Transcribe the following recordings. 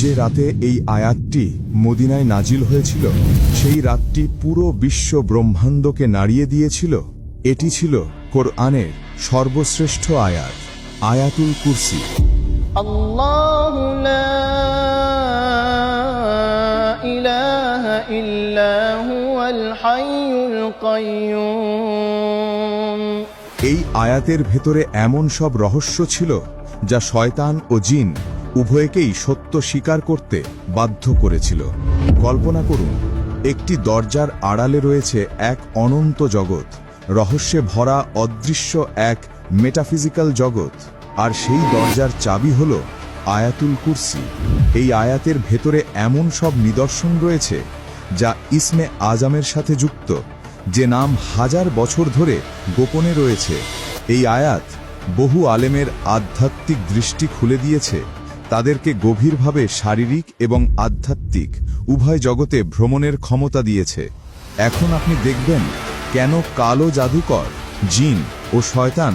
যে রাতে এই আয়াতটি মদিনায় নাজিল হয়েছিল, সেই রাতটি পুরো বিশ্ব ব্রহ্মাণ্ডকে নাড়িয়ে দিয়েছিল। এটি ছিল কোরআনের সর্বশ্রেষ্ঠ আয়াত, আয়াতুল কুরসি। আল্লাহু লা ইলাহা ইল্লা হুয়াল হাইয়ুল কাইয়্যুম। এই আয়াতের ভেতরে এমন সব রহস্য ছিল যা শয়তান ও জিন উভয়কেই সত্য স্বীকার করতে বাধ্য করেছিল। কল্পনা করুন, একটি দরজার আড়ালে রয়েছে এক অনন্ত জগৎ, রহস্যে ভরা অদৃশ্য এক মেটাফিজিক্যাল জগৎ, আর সেই দরজার চাবি হল আয়াতুল কুরসি। এই আয়াতের ভেতরে এমন সব নিদর্শন রয়েছে যা ইসমে আজমের সাথে যুক্ত, যে নাম হাজার বছর ধরে গোপনে রয়েছে। এই আয়াত বহু আলেমের আধ্যাত্মিক দৃষ্টি খুলে দিয়েছে, তাদেরকে গভীরভাবে শারীরিক এবং আধ্যাত্মিক উভয় জগতে ভ্রমণের ক্ষমতা দিয়েছে। এখন আপনি দেখবেন কেন কালো জাদুকর, জিন ও শয়তান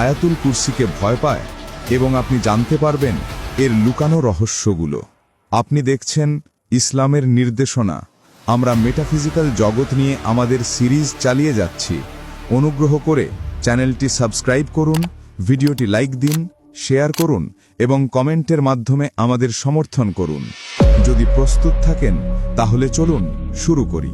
আয়াতুল কুরসিকে ভয় পায়, এবং আপনি জানতে পারবেন এর লুকানো রহস্যগুলো। আপনি দেখছেন ইসলামের নির্দেশনা। আমরা মেটাফিজিক্যাল জগৎ নিয়ে আমাদের সিরিজ চালিয়ে যাচ্ছি। অনুগ্রহ করে চ্যানেলটি সাবস্ক্রাইব করুন, ভিডিওটি লাইক দিন, শেয়ার করুন এবং কমেন্টের মাধ্যমে আমাদের সমর্থন করুন। যদি প্রস্তুত থাকেন তাহলে চলুন শুরু করি।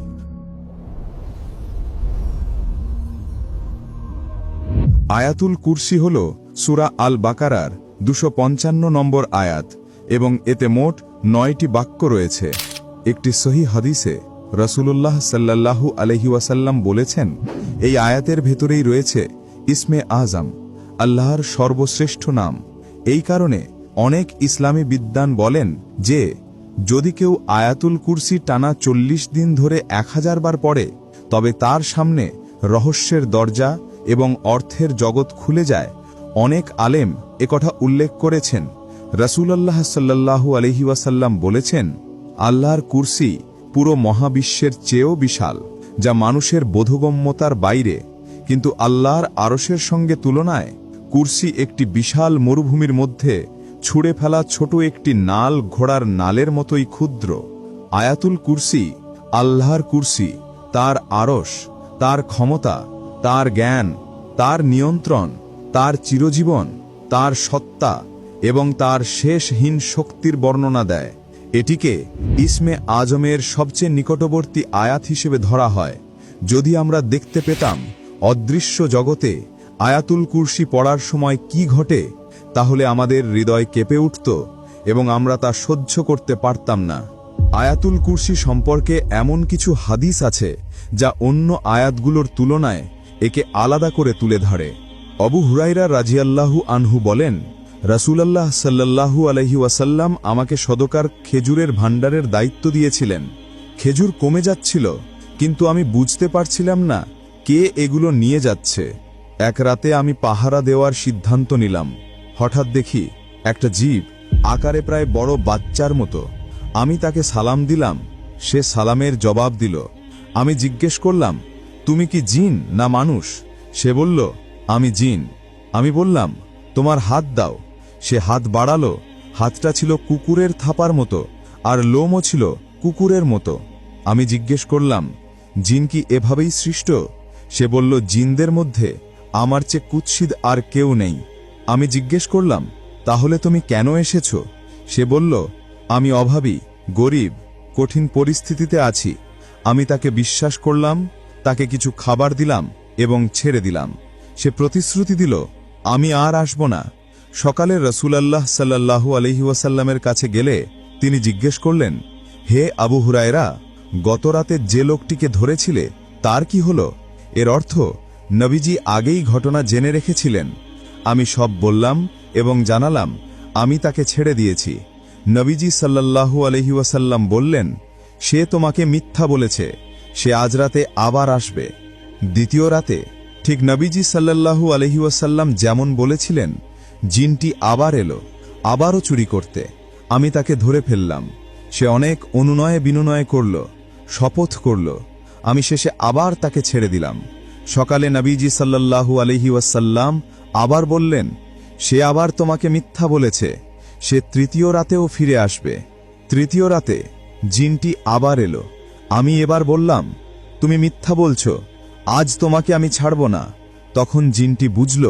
আয়াতুল কুরসি হল সূরা আল বাকারার 255 নম্বর আয়াত এবং এতে মোট 9টি বাক্য রয়েছে। একটি সহিহ হাদিসে রাসূলুল্লাহ সাল্লাল্লাহু আলাইহি ওয়াসাল্লাম বলেছেন, এই আয়াতের ভেতরেই রয়েছে ইসমে আজম, আল্লাহর সর্বশ্রেষ্ঠ নাম। এই কারণে অনেক ইসলামী বিদ্বান বলেন যে যদি কেউ আয়াতুল কুরসি টানা 40 দিন ধরে 1000 বার পড়ে, তবে তার সামনে রহস্যের দরজা এবং অর্থের জগৎ খুলে যায়। অনেক আলেম একথা উল্লেখ করেছেন। রাসূলুল্লাহ সাল্লাল্লাহু আলাইহি ওয়াসাল্লাম বলেছেন, আল্লাহর কুরসি পুরো মহাবিশ্বের চেয়েও বিশাল, যা মানুষের বোধগম্যতার বাইরে, কিন্তু আল্লাহর আরশের সঙ্গে তুলনায় কুরসি একটি বিশাল মরুভূমির মধ্যে ছুঁড়ে ফেলা ছোট একটি নাল ঘোড়ার নালের মতোই ক্ষুদ্র। আয়াতুল কুরসি আল্লাহর কুরসি, তার আরশ, তার ক্ষমতা, তার জ্ঞান, তার নিয়ন্ত্রণ, তার চিরজীবন, তার সত্তা এবং তার শেষহীন শক্তির বর্ণনা দেয়। এটিকে ইসমে আজমের সবচেয়ে নিকটবর্তী আয়াত হিসেবে ধরা হয়। যদি আমরা দেখতে পেতাম অদৃশ্য জগতে আয়াতুল কুরসি পড়ার সময় কি ঘটে, তাহলে আমাদের হৃদয় কেঁপে উঠত এবং আমরা তা সহ্য করতে পারতাম না। আয়াতুল কুরসি সম্পর্কে এমন কিছু হাদিস আছে যা অন্য আয়াতগুলোর তুলনায় একে আলাদা করে তুলে ধরে। আবু হুরায়রা রাদিয়াল্লাহু আনহু বলেন, রাসূলুল্লাহ সাল্লাল্লাহু আলাইহি ওয়াসাল্লাম আমাকে সদকার খেজুরের ভাণ্ডারের দায়িত্ব দিয়েছিলেন। খেজুর কমে যাচ্ছিল, কিন্তু আমি বুঝতে পারছিলাম না কে এগুলো নিয়ে যাচ্ছে। এক রাতে আমি পাহারা দেওয়ার সিদ্ধান্ত নিলাম। হঠাৎ দেখি একটা জীব, আকারে প্রায় বড় বাচ্চার মতো। আমি তাকে সালাম দিলাম, সে সালামের জবাব দিল। আমি জিজ্ঞেস করলাম, তুমি কি জিন না মানুষ? সে বলল, আমি জিন। আমি বললাম, তোমার হাত দাও। সে হাত বাড়ালো। হাতটা ছিল কুকুরের থাপার মতো, আর লোমও ছিল কুকুরের মতো। আমি জিজ্ঞেস করলাম, জিন কি এভাবেই সৃষ্ট? সে বলল, জিনদের মধ্যে আমার চেয়ে কুৎসিত আর কেউ নেই। আমি জিজ্ঞেস করলাম, তাহলে তুমি কেন এসেছ? সে বলল, আমি অভাবী, গরিব, কঠিন পরিস্থিতিতে আছি। আমি তাকে বিশ্বাস করলাম, তাকে কিছু খাবার দিলাম এবং ছেড়ে দিলাম। সে প্রতিশ্রুতি দিল, আমি আর আসব না। সকালে রাসূলুল্লাহ সাল্লাল্লাহু আলাইহি ওয়াসাল্লামের কাছে গেলে তিনি জিজ্ঞেস করলেন, হে আবু হুরায়রা, গতরাতে যে লোকটিকে ধরেছিলে তার কি হলো? এর অর্থ নবীজি আগেই ঘটনা জেনে রেখেছিলেন। আমি সব বললাম এবং জানালাম আমি তাকে ছেড়ে দিয়েছি। নবীজি সাল্লাল্লাহু আলাইহি ওয়াসাল্লাম বললেন, সে তোমাকে মিথ্যা বলেছে, সে আজ রাতে আবার আসবে। দ্বিতীয় রাতে ঠিক নবীজি সাল্লাল্লাহু আলাইহি ওয়াসাল্লাম যেমন বলেছিলেন, জিনটি আবার এলো, আবারও চুরি করতে। আমি তাকে ধরে ফেললাম। সে অনেক অনুনয়ে বিনয় করল, শপথ করল। আমি শেষে আবার তাকে ছেড়ে দিলাম। সকালে নবীজি সাল্লাল্লাহু আলাইহি ওয়াসাল্লাম আবার বললেন, সে আবার তোমাকে মিথ্যা বলেছে, সে তৃতীয় রাতেও ফিরে আসবে। তৃতীয় রাতে জিনটি আবার এলো। আমি এবার বললাম, তুমি মিথ্যা বলছ, আজ তোমাকে আমি ছাড়ব না। তখন জিনটি বুঝল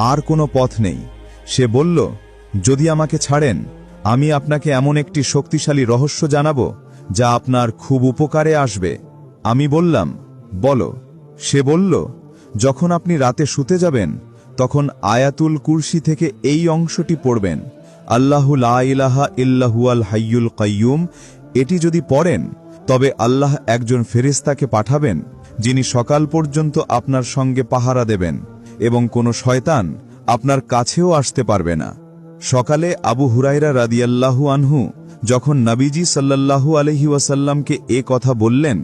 আর কোনো পথ নেই। সে বলল, যদি আমাকে ছাড়েন, আমি আপনাকে এমন একটি শক্তিশালী রহস্য জানাবো যা আপনার খুব উপকারে আসবে। আমি বললাম, বলো। সে বলল, যখন আপনি রাতে শুতে যাবেন তখন আয়াতুল কুরসি থেকে এই অংশটি পড়বেন, আল্লাহু লা ইলাহা ইল্লা হুয়াল হাইয়ুল কাইয়ুম। এটি যদি পড়েন তবে আল্লাহ একজন ফেরেশতাকে পাঠাবেন যিনি সকাল পর্যন্ত আপনার সঙ্গে পাহারা দেবেন এবং কোনো শয়তান আপনার কাছেও আসতে পারবে না। সকালে আবু হুরায়রা রাদিয়াল্লাহু আনহু যখন নবীজি সাল্লাল্লাহু আলাইহি ওয়াসাল্লামকে এ কথা বললেন,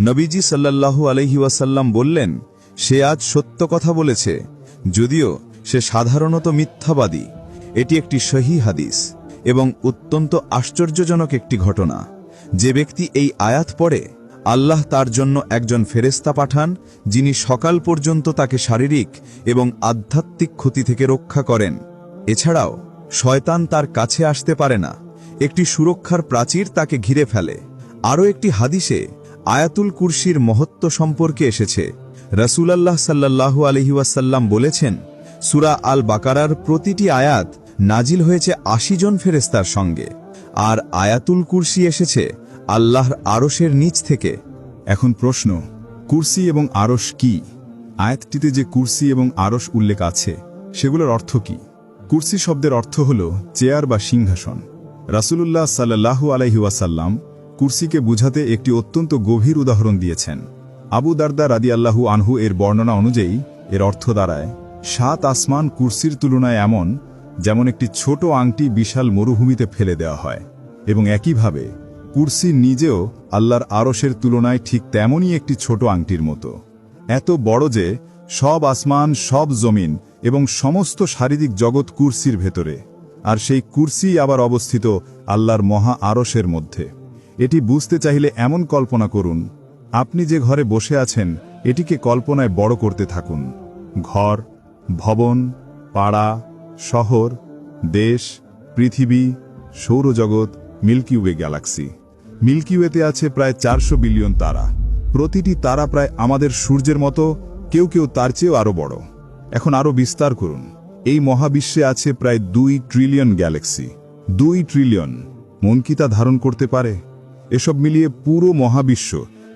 নবীজি সাল্লাল্লাহু আলাইহি ওয়াসাল্লাম বললেন, সে আজ সত্য কথা বলেছে, যদিও সে সাধারণত মিথ্যাবাদী। এটি একটি সহিহ হাদিস এবং অত্যন্ত আশ্চর্যজনক একটি ঘটনা। যে ব্যক্তি এই আয়াত পড়ে, আল্লাহ তার জন্য একজন ফেরেশতা পাঠান যিনি সকাল পর্যন্ত তাকে শারীরিক এবং আধ্যাত্মিক ক্ষতি থেকে রক্ষা করেন। এছাড়াও শয়তান তার কাছে আসতে পারে না। একটি সুরক্ষার প্রাচীর তাকে ঘিরে ফেলে। আরও একটি হাদিসে আয়াতুল কুরসির মহত্ব সম্পর্কে এসেছে। রাসূলুল্লাহ সাল্লাল্লাহু আলাইহি ওয়াসাল্লাম বলেছেন, সূরা আল বাকারার প্রতিটি আয়াত নাজিল হয়েছে ৮০ জন ফেরেশতার সঙ্গে, আর আয়াতুল কুরসি এসেছে আল্লাহর আরশের নিচ থেকে। এখন প্রশ্ন, কুরসি এবং আরশ কি? আয়াতটিতে যে কুরসি এবং আরশ উল্লেখ আছে সেগুলোর অর্থ কি? কুরসি শব্দের অর্থ হল চেয়ার বা সিংহাসন। রাসূলুল্লাহ সাল্লাল্লাহু আলাইহি ওয়াসাল্লাম কুরসিকে বুঝাতে একটি অত্যন্ত গভীর উদাহরণ দিয়েছেন। আবু দারদা রাদিয়াল্লাহু আনহু এর বর্ণনা অনুযায়ী এর অর্থ দাঁড়ায়, ৭ আসমান কুরসির তুলনায় এমন যেমন একটি ছোট আংটি বিশাল মরুভূমিতে ফেলে দেওয়া হয়, এবং একইভাবে কুরসি নিজেও আল্লাহর আরশের তুলনায় ঠিক তেমনই একটি ছোট আংটির মতো, এত বড় যে সব আসমান, সব জমিন এবং সমস্ত শারীরিক জগৎ কুরসির ভেতরে, আর সেই কুরসি আবার অবস্থিত আল্লাহর মহা আরশের মধ্যে। এটি বুঝতে চাইলে এমন কল্পনা করুন, আপনি যে ঘরে বসে আছেন এটিকে কল্পনায় বড় করতে থাকুন। ঘর, ভবন, পাড়া, শহর, দেশ, পৃথিবী, সৌরজগৎ, মিল্কি ওয়ে গ্যালাক্সি। মিল্কি ওয়েতে আছে প্রায় ৪০০ বিলিয়ন তারা। প্রতিটি তারা প্রায় আমাদের সূর্যের মতো, কেউ কেউ তার চেয়েও আরও বড়। এখন আরও বিস্তার করুন, এই মহাবিশ্বে আছে প্রায় ২ ট্রিলিয়ন গ্যালাক্সি। ২ ট্রিলিয়ন, মন কি তা ধারণ করতে পারে? এসব মিলিয়ে পুরো মহাবিশ্ব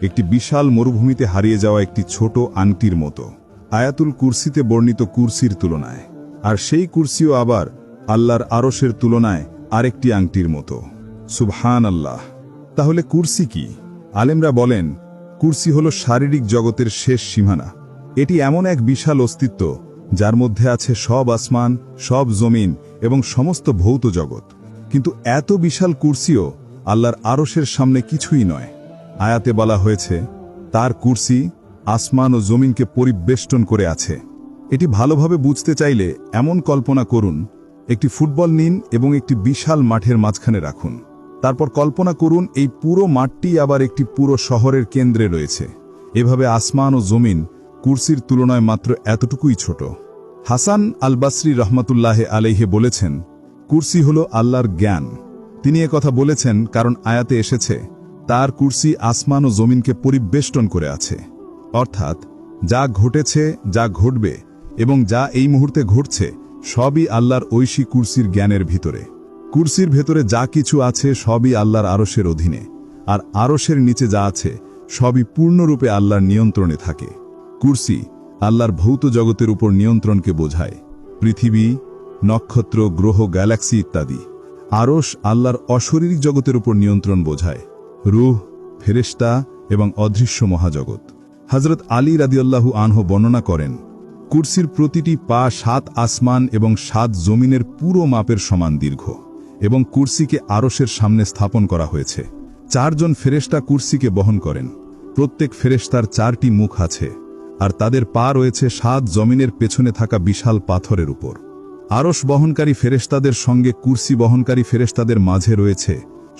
একটি বিশাল মরুভূমিতে হারিয়ে যাওয়া একটি ছোট আংটির মতো আয়াতুল কুরসিতে বর্ণিত কুরসির তুলনায়। আর সেই কুরসিও আবার আল্লাহর আরশের তুলনায় আরেকটি আংটির মতো। সুবহানাল্লাহ। তাহলে কুরসি কি? আলেমরা বলেন, কুরসি হল শারীরিক জগতের শেষ সীমানা। এটি এমন এক বিশাল অস্তিত্ব যার মধ্যে আছে সব আসমান, সব জমিন এবং সমস্ত ভৌত জগৎ। কিন্তু এত বিশাল কুরসিও আল্লাহর আরশের সামনে কিছুই নয়। আয়াতে বলা হয়েছে, তার কুরসি আসমান ও জমিনকে পরিবেষ্টন করে আছে। এটি ভালোভাবে বুঝতে চাইলে এমন কল্পনা করুন, একটি ফুটবল নিন এবং একটি বিশাল মাঠের মাঝখানে রাখুন। তারপর কল্পনা করুন এই পুরো মাঠটি আবার একটি পুরো শহরের কেন্দ্রে রয়েছে। এভাবে আসমান ও জমিন কুরসির তুলনায় মাত্র এতটুকুই ছোট। হাসান আল বাসরি রহমাতুল্লাহ আলাইহে বলেছেন, কুরসি হল আল্লাহর জ্ঞান। তিনি কথা বলেছেন কারণ আয়াতে এসেছে, তার কুরসি আসমান ও জমিনকে পরিবেষ্টন করে আছে। অর্থাৎ যা ঘটেছে, যা ঘটবে এবং যা এই মুহূর্তে ঘটছে সবই আল্লাহর ঐশী কুরসির জ্ঞানের ভিতরে। কুরসির ভেতরে যা কিছু আছে সবই আল্লাহর আরশের অধীনে, আর আরশের নিচে যা আছে সবই পূর্ণরূপে আল্লাহর নিয়ন্ত্রণে থাকে। কুরসি আল্লাহর ভৌত জগতের উপর নিয়ন্ত্রণকে বোঝায়, পৃথিবী, নক্ষত্র, গ্রহ, গ্যালাক্সি ইত্যাদি। আরশ আল্লাহর অশরীরিক জগতের উপর নিয়ন্ত্রণ বোঝায়, রূহ, ফেরেশতা এবং অদৃশ্য মহাজগৎ। হযরত আলী রাদিয়াল্লাহু আনহু বর্ণনা করেন, কুরসির প্রতিটি পা ৭ আসমান এবং ৭ জমিনের পুরো মাপের সমান দীর্ঘ, এবং কুরসিকে আরশের সামনে স্থাপন করা হয়েছে। ৪ জন ফেরেশতা কুরসিকে বহন করেন। প্রত্যেক ফেরেশতার ৪টি মুখ আছে, আর তাদের পা রয়েছে ৭ জমিনের পেছনে থাকা বিশাল পাথরের উপর। আরশ বহনকারী ফেরেশতাদের সঙ্গে কুরসি বহনকারী ফেরেশতাদের মাঝে রয়েছে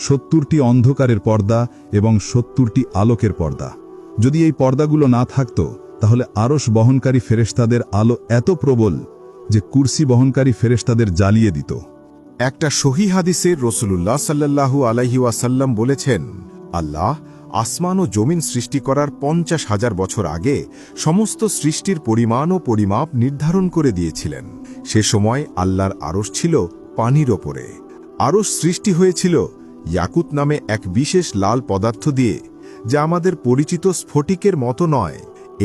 ৭০টি অন্ধকারের পর্দা এবং ৭০টি আলোকের পর্দা। যদি এই পর্দাগুলো না থাকত তাহলে আরশ বহনকারী ফেরেশতাদের আলো এত প্রবল যে কুরসি বহনকারী ফেরেশতাদের জ্বালিয়ে দিত। একটা সহি হাদিসে রসুলুল্লাহ সাল্লাল্লাহু আলাইহি ওয়াসাল্লাম বলেছেন, আল্লাহ আসমান ও জমিন সৃষ্টি করার 50,000 বছর আগে সমস্ত সৃষ্টির পরিমাণ ও পরিমাপ নির্ধারণ করে দিয়েছিলেন। সে সময় আল্লাহর আরশ ছিল পানির ওপরে। আরশ সৃষ্টি হয়েছিল ইয়াকুত নামে এক বিশেষ লাল পদার্থ দিয়ে, যা আমাদের পরিচিত স্ফটিকের মতো নয়।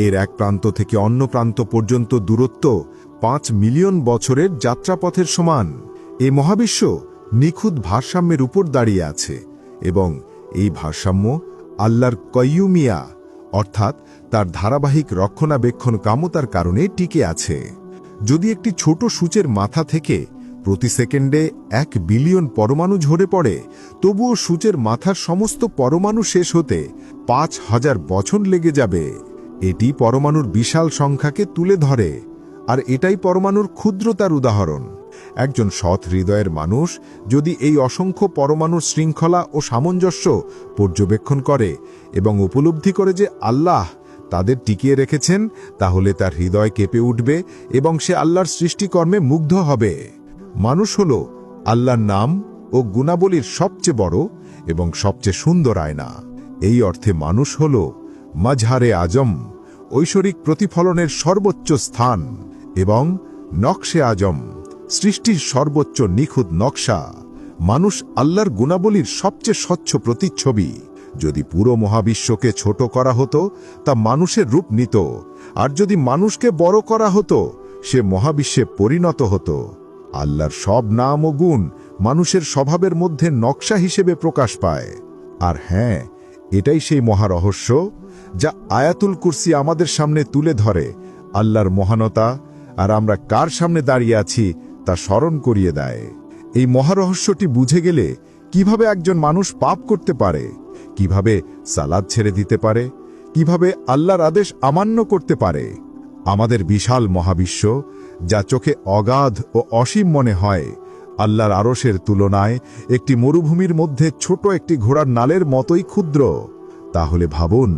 এর এক প্রান্ত থেকে অন্য প্রান্ত পর্যন্ত দূরত্ব 5 মিলিয়ন বছরের যাত্রাপথের সমান। এই মহাবিশ্ব নিখুঁত ভারসাম্যের উপর দাঁড়িয়ে আছে এবং এই ভারসাম্য আল্লাহর কয়্যুমিয়া অর্থাৎ তার ধারাবাহিক রক্ষণাবেক্ষণ কামতার কারণে টিকে আছে। যদি একটি ছোট সূচের মাথা থেকে প্রতি সেকেন্ডে 1 বিলিয়ন পরমাণু ঝরে পড়ে, তবুও সূচের মাথার সমস্ত পরমাণু শেষ হতে 5,000 বছর লেগে যাবে। এটি পরমাণুর বিশাল সংখ্যাকে তুলে ধরে, আর এটাই পরমাণুর ক্ষুদ্রতার উদাহরণ। একজন সৎ হৃদয়ের মানুষ যদি এই অসংখ্য পরমাণুর শৃঙ্খলা ও সামঞ্জস্য পর্যবেক্ষণ করে এবং উপলব্ধি করে যে আল্লাহ তাদের টিকিয়ে রেখেছেন, তাহলে তার হৃদয় কেঁপে উঠবে এবং সে আল্লাহর সৃষ্টিকর্মে মুগ্ধ হবে। মানুষ হল আল্লাহর নাম ও গুণাবলীর সবচেয়ে বড় এবং সবচেয়ে সুন্দর আয়না। এই অর্থে মানুষ হল মাজহারে আজম, ঐশ্বরিক প্রতিফলনের সর্বোচ্চ স্থান, এবং নকশে আজম, সৃষ্টির সর্বোচ্চ নিখুঁত নকশা। মানুষ আল্লাহর গুণাবলীর সবচেয়ে স্বচ্ছ প্রতিচ্ছবি। যদি পুরো মহাবিশ্বকে ছোট করা হতো, তা মানুষের রূপ নিত, আর যদি মানুষকে বড় করা হতো, সে মহাবিশ্বে পরিণত হতো। আল্লাহর সব নাম ও গুণ মানুষের স্বভাবের মধ্যে নকশা হিসেবে প্রকাশ পায়। আর হ্যাঁ, এটাই সেই মহারহস্য যা আয়াতুল কুরসি আমাদের সামনে তুলে ধরে আল্লাহর মহানতা, আর আমরা কার সামনে দাঁড়িয়ে আছি তা স্মরণ করিয়ে দেয়। এই মহারহস্যটি বুঝে গেলে কিভাবে একজন মানুষ পাপ করতে পারে, কিভাবে সালাত ছেড়ে দিতে পারে, কিভাবে আল্লাহর আদেশ অমান্য করতে পারে। আমাদের বিশাল মহাবিশ্ব, যা চোখে অগাধ ও অসীম মনে হয়, আল্লাহর আরশের তুলনায় একটি মরুভূমির মধ্যে ছোট একটি ঘোড়ার নালের মতোই ক্ষুদ্র। তাহলে ভাবুন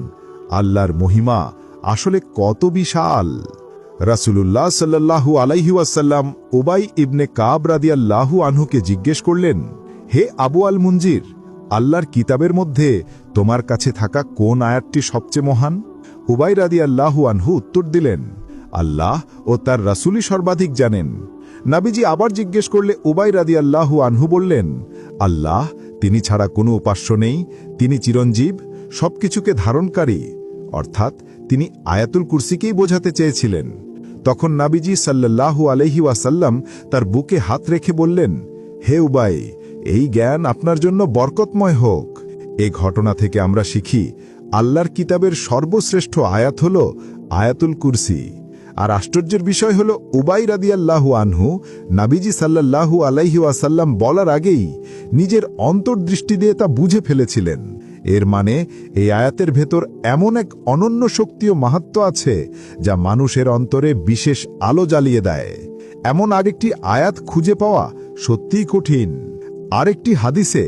আল্লাহর মহিমা আসলে কত বিশাল। রাসূলুল্লাহ সাল্লাল্লাহু আলাইহি ওয়াসাল্লাম উবাই ইবনে কাব রাদিয়াল্লাহু আনহুকে জিজ্ঞেস করলেন, হে আবু আল মুনজির, আল্লাহর কিতাবের মধ্যে তোমার কাছে থাকা কোন আয়াতটি সবচেয়ে মহান? উবাই রাদিয়াল্লাহু আনহু উত্তর দিলেন, আল্লাহ ও তার রাসূলই সর্বাধিক জানেন। নবীজি আবার জিজ্ঞেস করলে উবাই রাদিয়াল্লাহু আনহু বললেন, আল্লাহ, তিনি ছাড়া কোনো উপাস্য নেই, তিনি চিরঞ্জীব, সবকিছুকে ধারণকারী। অর্থাৎ তিনি আয়াতুল কুরসিকেই বোঝাতে চেয়েছিলেন। তখন নবীজি সাল্লাল্লাহু আলাইহি ওয়াসাল্লাম তার বুকে হাত রেখে বললেন, হে উবাই, এই জ্ঞান আপনার জন্য বরকতময় হোক। এ ঘটনা থেকে আমরা শিখি আল্লাহর কিতাবের সর্বশ্রেষ্ঠ আয়াত হল আয়াতুল কুরসি। আর আশ্চর্যের বিষয় হল উবাই রাদিয়াল্লাহু আনহু নবীজি সাল্লাল্লাহু আলাইহি ওয়াসাল্লাম বলার আগেই নিজের অন্তর্দৃষ্টি দিয়ে তা বুঝে ফেলেছিলেন। এর মানে এই আয়াতের ভেতর এমন এক অনন্য শক্তি ও মাহাত্ম্য আছে যা মানুষের অন্তরে বিশেষ আলো জ্বালিয়ে দেয়। এমন আরেকটি আয়াত খুঁজে পাওয়া সত্যিই কঠিন। আরেকটি হাদিসে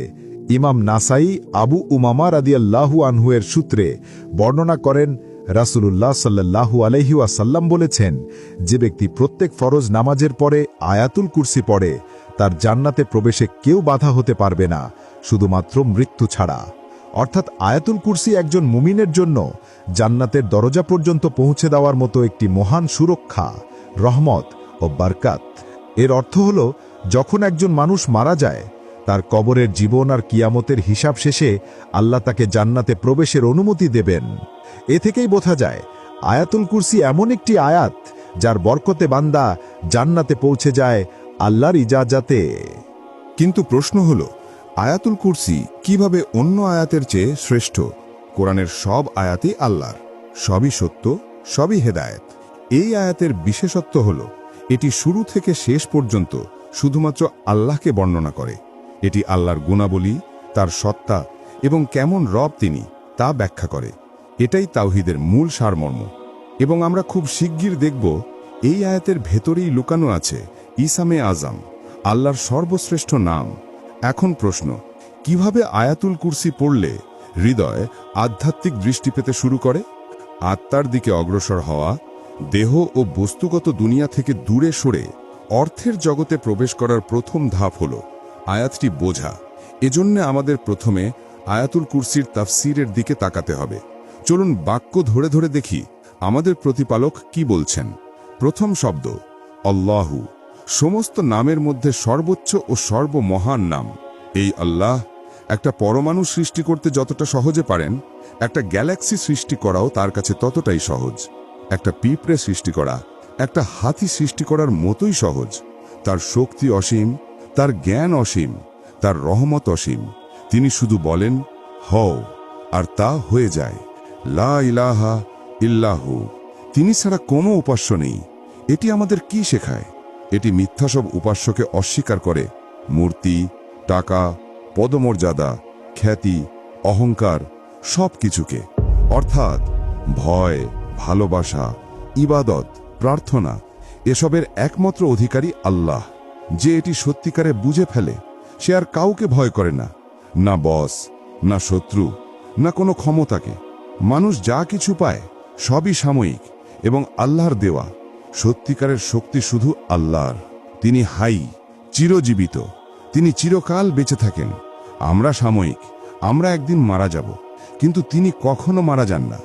ইমাম নাসাই আবু উমামা রাদিয়াল্লাহু আনহু এর সূত্রে বর্ণনা করেন, রাসূলুল্লাহ সাল্লাল্লাহু আলাইহি ওয়াসাল্লাম বলেছেন, যে ব্যক্তি প্রত্যেক ফরজ নামাজের পরে আয়াতুল কুরসি পড়ে, তার জান্নাতে প্রবেশে কেউ বাধা হতে পারবে না, শুধুমাত্র মৃত্যু ছাড়া। অর্থাৎ আয়াতুল কুরসি একজন মুমিনের জন্য জান্নাতের দরজা পর্যন্ত পৌঁছে দেওয়ার মতো একটি মহান সুরক্ষা, রহমত ও বারকাত। এর অর্থ হল, যখন একজন মানুষ মারা যায়, তার কবরের জীবন আর কিয়ামতের হিসাব শেষে আল্লাহ তাকে জান্নাতে প্রবেশের অনুমতি দেবেন। এ থেকেই বোঝা যায় আয়াতুল কুরসি এমন একটি আয়াত যার বরকতে বান্দা জান্নাতে পৌঁছে যায় আল্লাহর ইজাজাতে। কিন্তু প্রশ্ন হল, আয়াতুল কুরসি কিভাবে অন্য আয়াতের চেয়ে শ্রেষ্ঠ? কোরআনের সব আয়াতই আল্লাহর, সবই সত্য, সবই হেদায়েত। এই আয়াতের বিশেষত্ব হল এটি শুরু থেকে শেষ পর্যন্ত শুধুমাত্র আল্লাহকে বর্ণনা করে। এটি আল্লাহর গুণাবলী, তার সত্তা এবং কেমন রব তিনি তা ব্যাখ্যা করে। এটাই তাওহীদের মূল সারমর্ম। এবং আমরা খুব শিগগির দেখব এই আয়াতের ভেতরেই লুকানো আছে ইসামে আজম, আল্লাহর সর্বশ্রেষ্ঠ নাম। এখন প্রশ্ন, কিভাবে আয়াতুল কুরসি পড়লে হৃদয় আধ্যাত্মিক দৃষ্টি পেতে শুরু করে? আত্মার দিকে অগ্রসর হওয়া, দেহ ও বস্তুগত দুনিয়া থেকে দূরে সরে অর্থের জগতে প্রবেশ করার প্রথম ধাপ হল আয়াতটি বোঝা। এজন্য আমাদের প্রথমে আয়াতুল কুরসির তাফসীরের দিকে তাকাতে হবে। চলুন বাক্য ধরে ধরে দেখি আমাদের প্রতিপালক কি বলছেন। প্রথম শব্দ আল্লাহু, সমস্ত নামের মধ্যে সর্বোচ্চ ও সর্বমহান নাম। এই আল্লাহ একটা পরমাণু সৃষ্টি করতে যতটা সহজে পারেন, একটা গ্যালাক্সি সৃষ্টি করাও তার কাছে ততটাই সহজ। একটা পিঁপড়ে সৃষ্টি করা একটা হাতি সৃষ্টি করার মতোই সহজ। তার শক্তি অসীম, তার জ্ঞান অসীম, তার রহমত অসীম। তিনি শুধু বলেন হও, আর তা হয়ে যায়। লা ইলাহা ইল্লাহু, তিনি ছাড়া কোনো উপাস্য নেই। এটি আমাদের কি শেখায়? এটি মিথ্যা সব উপাস্যকে অস্বীকার করে। মূর্তি, টাকা, পদমর্যাদা, খ্যাতি, অহংকার সব কিছুকে, অর্থাৎ ভয়, ভালোবাসা, ইবাদত, প্রার্থনা এসবের একমাত্র অধিকারী আল্লাহ। যে এটি সত্যিকারে বুঝে ফেলে সে আর কাউকে ভয় করে না, না বস, না শত্রু, না কোনো ক্ষমতাকে। মানুষ যা কিছু পায় সবই সাময়িক এবং আল্লাহর দেওয়া। সত্যিকারের শক্তি শুধু আল্লাহর। তিনি হাই, চিরজীবিত, তিনি চিরকাল বেঁচে থাকেন। আমরা সাময়িক, আমরা একদিন মারা যাব, কিন্তু তিনি কখনো মারা যান না।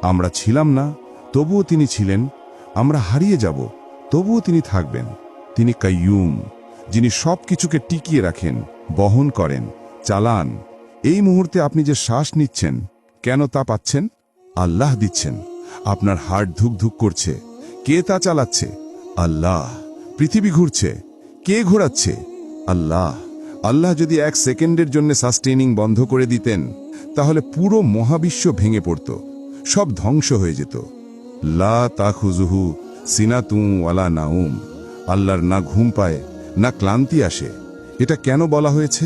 আমরা ছিলাম না, তবুও তিনি ছিলেন। আমরা হারিয়ে যাব, তবুও তিনি থাকবেন। তিনি কাইয়ুম, যিনি সব কিছুকে টিকিয়ে রাখেন, বহন করেন, চালান। এই মুহূর্তে আপনি যে শ্বাস নিচ্ছেন, কেন তা পাচ্ছেন? আল্লাহ দিচ্ছেন। আপনার হার্ট ধুক ধুক করছে, কে তা চালাচ্ছে? আল্লাহ। পৃথিবী ঘুরছে, কে ঘোরাচ্ছে? আল্লাহ। আল্লাহ যদি 1 সেকেন্ডের জন্য সাস্টেইনিং বন্ধ করে দিতেন, তাহলে পুরো মহাবিশ্ব ভেঙে পড়ত, সব ধ্বংস হয়ে যেত। লা তাখুযুহু সিনাতুন ওয়ালা নাউম, আল্লাহর না ঘুম পায় না ক্লান্তি আসে। এটা কেন বলা হয়েছে?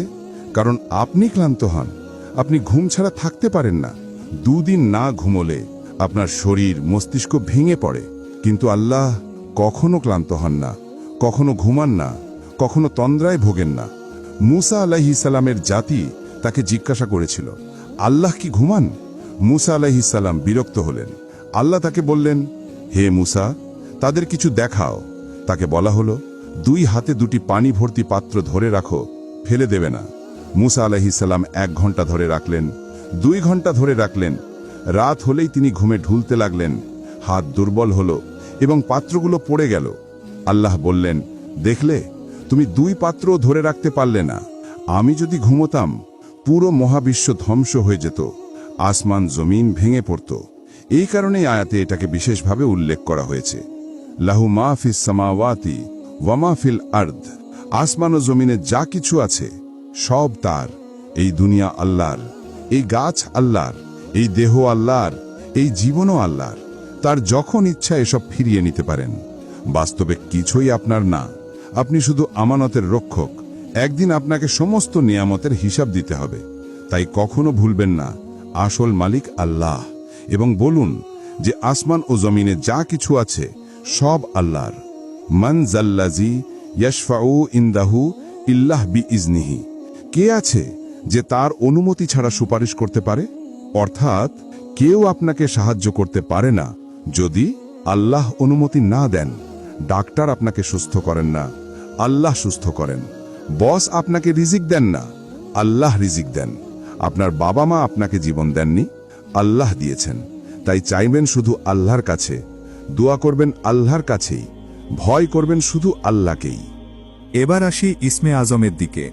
কারণ আপনি ক্লান্ত হন, আপনি ঘুম ছাড়া থাকতে পারেন না। 2 দিন না ঘুমোলে আপনার শরীর মস্তিষ্ক ভেঙে পড়ে, কিন্তু আল্লাহ কখনো ক্লান্ত হন না, কখনো ঘুমান না, কখনো তন্দ্রায় ভোগেন না। মুসা আলাইহিস সালামের জাতি তাকে জিজ্ঞাসা করেছিল, আল্লাহ কি ঘুমান? মুসা আলাইহিস সালাম বিরক্ত হলেন। আল্লাহ তাকে বললেন, হে মুসা, তাদের কিছু দেখাও। তাকে বলা হলো, 2 হাতে 2টি পানি ভর্তি পাত্র ধরে রাখো, ফেলে দেবে না। মুসা আলাইহিস সালাম 1 ঘন্টা ধরে রাখলেন, 2 ঘন্টা ধরে রাখলেন। রাত হলেই তিনি ঘুমে ঢুলতে লাগলেন, হাত দুর্বল হলো এবং পাত্রগুলো পড়ে গেল। আল্লাহ বললেন, দেখলে, তুমি 2 পাত্র ধরে রাখতে পারলে না। আমি যদি ঘুমোতাম, পুরো মহাবিশ্ব ধ্বংস হয়ে যেত, আসমান জমিন ভেঙে পড়ত। এই কারণেই আয়াতে এটাকে বিশেষভাবে উল্লেখ করা হয়েছে। লাহু মা ফিস সামাওয়াতি ওয়া মা ফিল আরদ, আসমান ও জমিনে যা কিছু আছে সব তার। এই দুনিয়া আল্লাহর, এই গাছ আল্লাহর, এই দেহ আল্লাহর, এই জীবনও আল্লাহর। তার যখন ইচ্ছা এসব ফিরিয়ে নিতে পারেন। বাস্তবে কিছুই আপনার না, আপনি শুধু আমানতের রক্ষক। একদিন আপনাকে সমস্ত নিয়ামতের হিসাব দিতে হবে। তাই কখনো ভুলবেন না, আসল মালিক আল্লাহ, এবং বলুন যে আসমান ও জমিনে যা কিছু আছে সব আল্লাহর। মান জাল্লাজি ইয়াশফাউ ইনদাহু ইল্লাহ বিইজনিহি, কে আছে যে তার অনুমতি ছাড়া সুপারিশ করতে পারে? অর্থাৎ কেউ আপনাকে সাহায্য করতে পারে না যদি আল্লাহ অনুমতি না দেন। ডাক্তার আপনাকে সুস্থ করেন না, আল্লাহ সুস্থ করেন। বস আপনাকে রিজিক দেন না, আল্লাহ রিজিক দেন। আপনার বাবা মা আপনাকে জীবন দেননি, আল্লাহ দিয়েছেন। তাই চাইবেন শুধু আল্লাহর কাছে, দোয়া করবেন আল্লাহর কাছেই, ভয় করবেন শুধু আল্লাহকেই। এবার আসি ইসমে আজমের দিকে,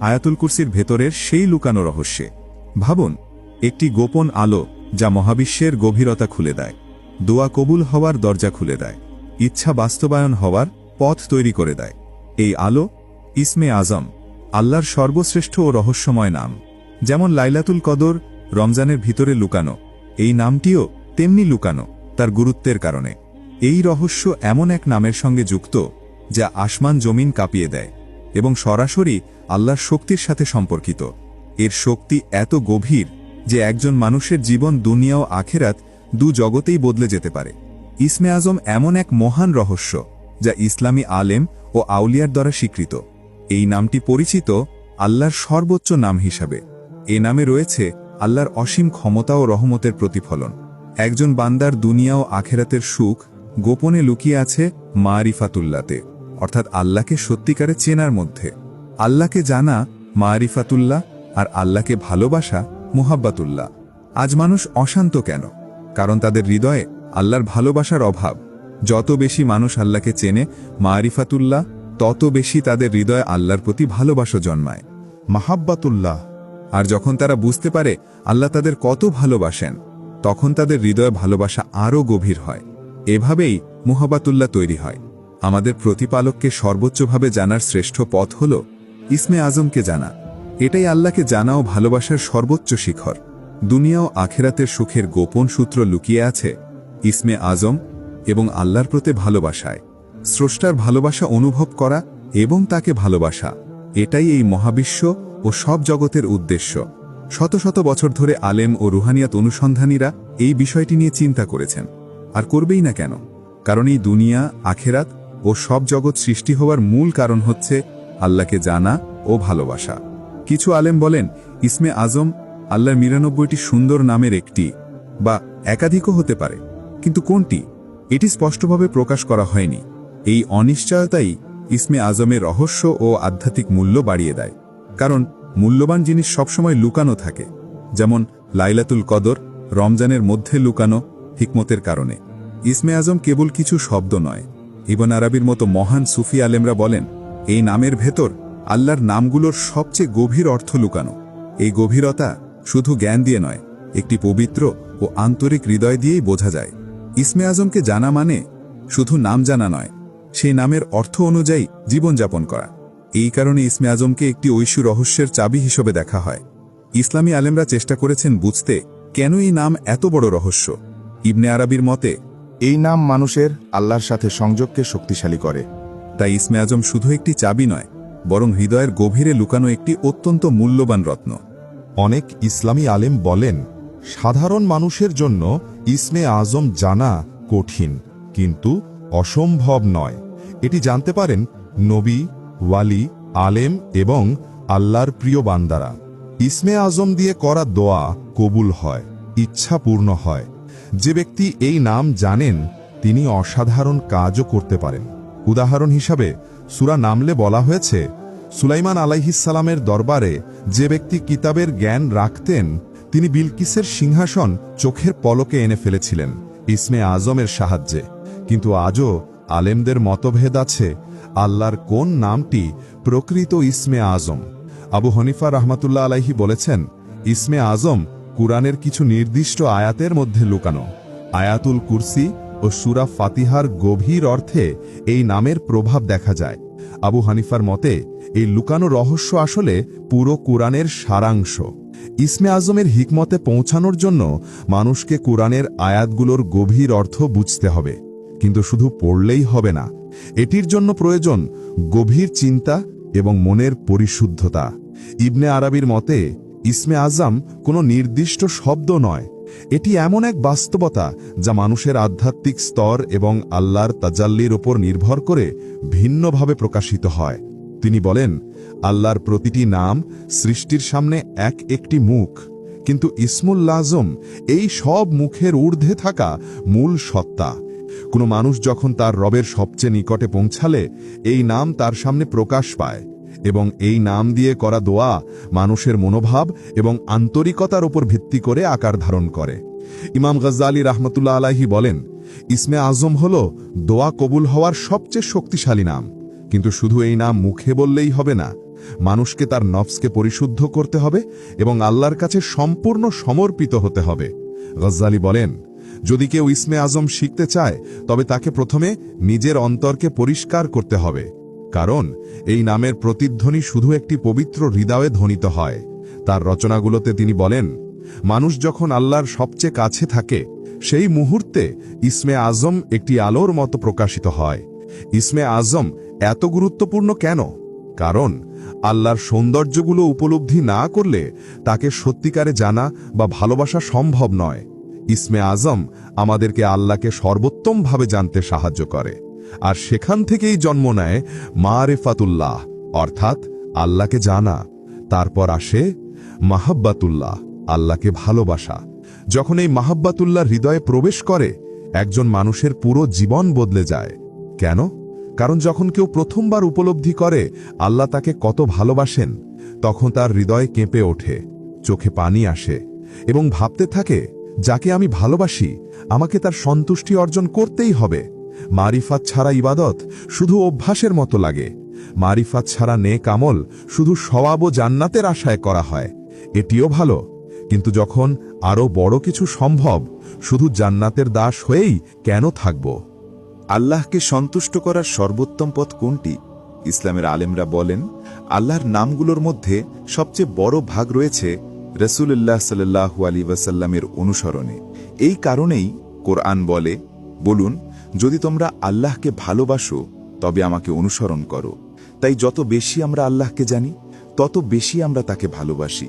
আয়াতুল কুরসির ভেতরের সেই লুকানো রহস্যে। ভাবুন, একটি গোপন আলো যা মহাবিশ্বের গভীরতা খুলে দেয়, দোয়া কবুল হওয়ার দরজা খুলে দেয়, ইচ্ছা বাস্তবায়ন হওয়ার পথ তৈরি করে দেয়। এই আলো ইসমে আজম, আল্লাহর সর্বশ্রেষ্ঠ ও রহস্যময় নাম। যেমন লাইলাতুল কদর রমজানের ভিতরে লুকানো, এই নামটিও তেমনি লুকানো তার গুরুত্বের কারণে। এই রহস্য এমন এক নামের সঙ্গে যুক্ত যা আসমান জমিন কাঁপিয়ে দেয় এবং সরাসরি আল্লাহর শক্তির সাথে সম্পর্কিত। এর শক্তি এত গভীর যে একজন মানুষের জীবন, দুনিয়া ও আখেরাত 2 জগতেই বদলে যেতে পারে। ইসমে আজম এমন এক মহান রহস্য যা ইসলামী আলেম ও আউলিয়ার দ্বারা স্বীকৃত। এই নামটি পরিচিত আল্লাহর সর্বোচ্চ নাম হিসাবে। এ নামে রয়েছে আল্লাহর অসীম ক্ষমতা ও রহমতের প্রতিফলন। একজন বান্দার দুনিয়া ও আখেরাতের সুখ গোপনে লুকিয়ে আছে মারিফাতুল্লাতে, অর্থাৎ আল্লাহকে সত্যিকারে চেনার মধ্যে। আল্লাহকে জানা মারিফাতুল্লাহ আর আল্লাহকে ভালোবাসা মুহাব্বাতুল্লাহ। আজ মানুষ অশান্ত কেন? কারণ তাদের হৃদয়ে আল্লাহর ভালোবাসার অভাব। যত বেশি মানুষ আল্লাহকে চেনে মারিফাতুল্লাহ, তত বেশি তাদের হৃদয়ে আল্লাহর প্রতি ভালোবাসা জন্মায় মাহাব্বাতুল্লাহ। আর যখন তারা বুঝতে পারে আল্লাহ তাদের কত ভালোবাসেন, তখন তাদের হৃদয়ে ভালোবাসা আরও গভীর হয়। এভাবেই মুহাব্বাতুল্লাহ তৈরি হয়। আমাদের প্রতিপালককে সর্বোচ্চভাবে জানার শ্রেষ্ঠ পথ হল ইসমে আজমকে জানা। এটাই আল্লাহকে জানা ও ভালোবাসার সর্বোচ্চ শিখর। দুনিয়া ও আখেরাতের সুখের গোপন সূত্র লুকিয়ে আছে ইসমে আজম এবং আল্লাহর প্রতি ভালোবাসায়। স্রষ্টার ভালোবাসা অনুভব করা এবং তাকে ভালোবাসা, এটাই এই মহাবিশ্ব ও সব জগতের উদ্দেশ্য। শত শত বছর ধরে আলেম ও রুহানিয়াত অনুসন্ধানীরা এই বিষয়টি নিয়ে চিন্তা করেছেন, আর করবেই না কেন? কারণ এই দুনিয়া, আখেরাত ও সব জগৎ সৃষ্টি হওয়ার মূল কারণ হচ্ছে আল্লাহকে জানা ও ভালোবাসা। কিছু আলেম বলেন ইসমে আজম আল্লাহর ৯৯টি সুন্দর নামের একটি বা একাধিকও হতে পারে, কিন্তু কোনটি এটি স্পষ্টভাবে প্রকাশ করা হয়নি। এই অনিশ্চয়তাই ইসমে আজমের রহস্য ও আধ্যাত্মিক মূল্য বাড়িয়ে দেয়। কারণ মূল্যবান জিনিস সবসময় লুকানো থাকে, যেমন লাইলাতুল কদর রমজানের মধ্যে লুকানো হিকমতের কারণে। ইসমে আজম কেবল কিছু শব্দ নয়। ইবন আরবির মতো মহান সুফি আলেমরা বলেন এই নামের ভেতর আল্লাহর নামগুলোর সবচেয়ে গভীর অর্থ লুকানো। এই গভীরতা শুধু জ্ঞান দিয়ে নয়, একটি পবিত্র ও আন্তরিক হৃদয় দিয়েই বোঝা যায়। ইসমে আজমকে জানা মানে শুধু নাম জানা নয়, সেই নামের অর্থ অনুযায়ী জীবনযাপন করা। এই কারণে ইসমে আজমকে একটি ঐশী রহস্যের চাবি হিসেবে দেখা হয়। ইসলামী আলেমরা চেষ্টা করেছেন বুঝতে কেন এই নাম এত বড় রহস্য। ইবনে আরবির মতে এই নাম মানুষের আল্লাহর সাথে সংযোগকে শক্তিশালী করে। তাই ইসমে আজম শুধু একটি চাবি নয়, বরং হৃদয়ের গভীরে লুকানো একটি অত্যন্ত মূল্যবান রত্ন। অনেক ইসলামী আলেম বলেন সাধারণ মানুষের জন্য ইসমে আজম জানা কঠিন, কিন্তু অসম্ভব নয়। এটি জানতে পারেন নবী, ওয়ালি, আলেম এবং আল্লাহর প্রিয় বান্দারা। ইসমে আজম দিয়ে করা দোয়া কবুল হয়, ইচ্ছা পূর্ণ হয়। যে ব্যক্তি এই নাম জানেন তিনি অসাধারণ কাজও করতে পারেন। উদাহরণ হিসাবে সূরা নামলে বলা হয়েছে সুলাইমান আলাইহিসসালামের দরবারে যে ব্যক্তি কিতাবের জ্ঞান রাখতেন তিনি বিলকিসের সিংহাসন চোখের পলকে এনে ফেলেছিলেন ইসমে আজমের সাহায্যে। কিন্তু আজও আলেমদের মতভেদ আছে আল্লাহর কোন নামটি প্রকৃত ইসমে আজম। আবু হানিফা রাহমাতুল্লাহ আলাইহি বলেছেন ইসমে আজম কুরআনের কিছু নির্দিষ্ট আয়াতের মধ্যে লুকানো। আয়াতুল কুরসি ও সূরা ফাতিহার গভীর অর্থে এই নামের প্রভাব দেখা যায়। আবু হানিফার মতে এই লুকানো রহস্য আসলে পুরো কুরআনের সারাংশ। ইসমে আজমের হিকমতে পৌঁছানোর জন্য মানুষকে কুরআনের আয়াতগুলোর গভীর অর্থ বুঝতে হবে, কিন্তু শুধু পড়লেই হবে না। এটির জন্য প্রয়োজন গভীর চিন্তা এবং মনের পরিশুদ্ধতা। ইবনে আরবির মতে ইসমে আজম কোনো নির্দিষ্ট শব্দ নয়, এটি এমন এক বাস্তবতা যা মানুষের আধ্যাত্মিক স্তর এবং আল্লাহর তাজাল্লির ওপর নির্ভর করে ভিন্নভাবে প্রকাশিত হয়। তিনি বলেন আল্লাহর প্রতিটি নাম সৃষ্টির সামনে এক একটি মুখ, কিন্তু ইসমুল আজম এই সব মুখের ঊর্ধ্বে থাকা মূল সত্তা। কোনো মানুষ যখন তার রবের সবচেয়ে নিকটে পৌঁছালে এই নাম তার সামনে প্রকাশ পায়, এবং এই নাম দিয়ে করা দোয়া মানুষের মনোভাব এবং আন্তরিকতার উপর ভিত্তি করে আকার ধারণ করে। ইমাম গজ্জালী রাহমাতুল্লাহ আলাইহি বলেন ইসমে আজম হল দোয়া কবুল হওয়ার সবচেয়ে শক্তিশালী নাম। কিন্তু শুধু এই নাম মুখে বললেই হবে না, মানুষকে তার নফসকে পরিশুদ্ধ করতে হবে এবং আল্লাহর কাছে সম্পূর্ণ সমর্পিত হতে হবে। গজ্জালী বলেন যদি কেউ ইসমে আজম শিখতে চায় তবে তাকে প্রথমে নিজের অন্তরকে পরিষ্কার করতে হবে, কারণ এই নামের প্রতিধ্বনি শুধু একটি পবিত্র হৃদয়ে ধ্বনিত হয়। তার রচনাগুলোতে তিনি বলেন মানুষ যখন আল্লাহর সবচেয়ে কাছে থাকে সেই মুহূর্তে ইসমে আজম একটি আলোর মতো প্রকাশিত হয়। ইসমে আজম এত গুরুত্বপূর্ণ কেন? কারণ আল্লাহর সৌন্দর্যগুলো উপলব্ধি না করলে তাকে সত্যিকারে জানা বা ভালোবাসা সম্ভব নয়। ইসমে আজম আমাদেরকে আল্লাহকে সর্বোত্তমভাবে জানতে সাহায্য করে, আর সেখান থেকেই জন্ম নেয় মারিফাতুল্লাহ, অর্থাৎ আল্লাহকে জানা। তারপর আসে মাহাব্বাতুল্লাহ, আল্লাহকে ভালোবাসা। যখন এই মাহাব্বাতুল্লাহ হৃদয়ে প্রবেশ করে একজন মানুষের পুরো জীবন বদলে যায়। কেন? কারণ যখন কেউ প্রথমবার উপলব্ধি করে আল্লাহ তাকে কত ভালোবাসেন, তখন তার হৃদয় কেঁপে ওঠে, চোখে পানি আসে এবং ভাবতে থাকে, যাকে আমি ভালোবাসি আমাকে তার সন্তুষ্টি অর্জন করতেই হবে। মারিফাত ছাড়া ইবাদত শুধু অভ্যাসের মতো লাগে। মারিফাত ছাড়া নেক আমল শুধু সওয়াব ও জান্নাতের আশায় করা হয়। এটিও ভালো, কিন্তু যখন আরও বড় কিছু সম্ভব, শুধু জান্নাতের দাস হয়েই কেন থাকব? আল্লাহকে সন্তুষ্ট করার সর্বোত্তম পথ কোনটি? ইসলামের আলেমরা বলেন, আল্লাহর নামগুলোর মধ্যে সবচেয়ে বড় ভাগ রয়েছে রাসূলুল্লাহ সাল্লাল্লাহু আলাইহি ওয়াসাল্লামের অনুসরণে। এই কারণেই কোরআন বলে, বলুন, যদি তোমরা আল্লাহকে ভালোবাসো তবে আমাকে অনুসরণ করো। তাই যত বেশি আমরা আল্লাহকে জানি, তত বেশি আমরা তাকে ভালোবাসি।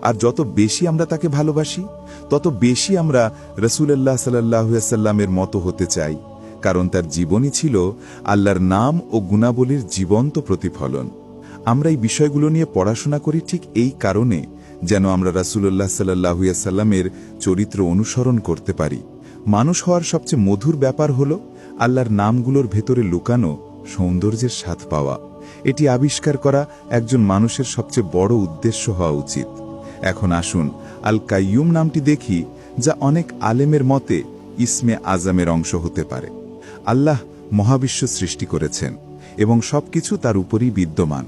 আর যত বেশি আমরা তাকে ভালোবাসি, তত বেশি আমরা রাসূলুল্লাহ সাল্লাল্লাহু আলাইহি ওয়াসাল্লামের মতো হতে চাই, কারণ তার জীবনই ছিল আল্লাহর নাম ও গুণাবলীর জীবন্ত প্রতিফলন। আমরা এই বিষয়গুলো নিয়ে পড়াশোনা করি ঠিক এই কারণে, যেন আমরা রাসূলুল্লাহ সাল্লাল্লাহু আলাইহি ওয়াসাল্লামের চরিত্র অনুসরণ করতে পারি। মানুষ হওয়ার সবচেয়ে মধুর ব্যাপার হল আল্লাহর নামগুলোর ভেতরে লুকানো সৌন্দর্যের স্বাদ পাওয়া। এটি আবিষ্কার করা একজন মানুষের সবচেয়ে বড় উদ্দেশ্য হওয়া উচিত। এখন আসুন আল কাইয়ুম নামটি দেখি, যা অনেক আলেমের মতে ইসমে আজমের অংশ হতে পারে। আল্লাহ মহাবিশ্ব সৃষ্টি করেছেন এবং সবকিছু তার উপরই বিদ্যমান।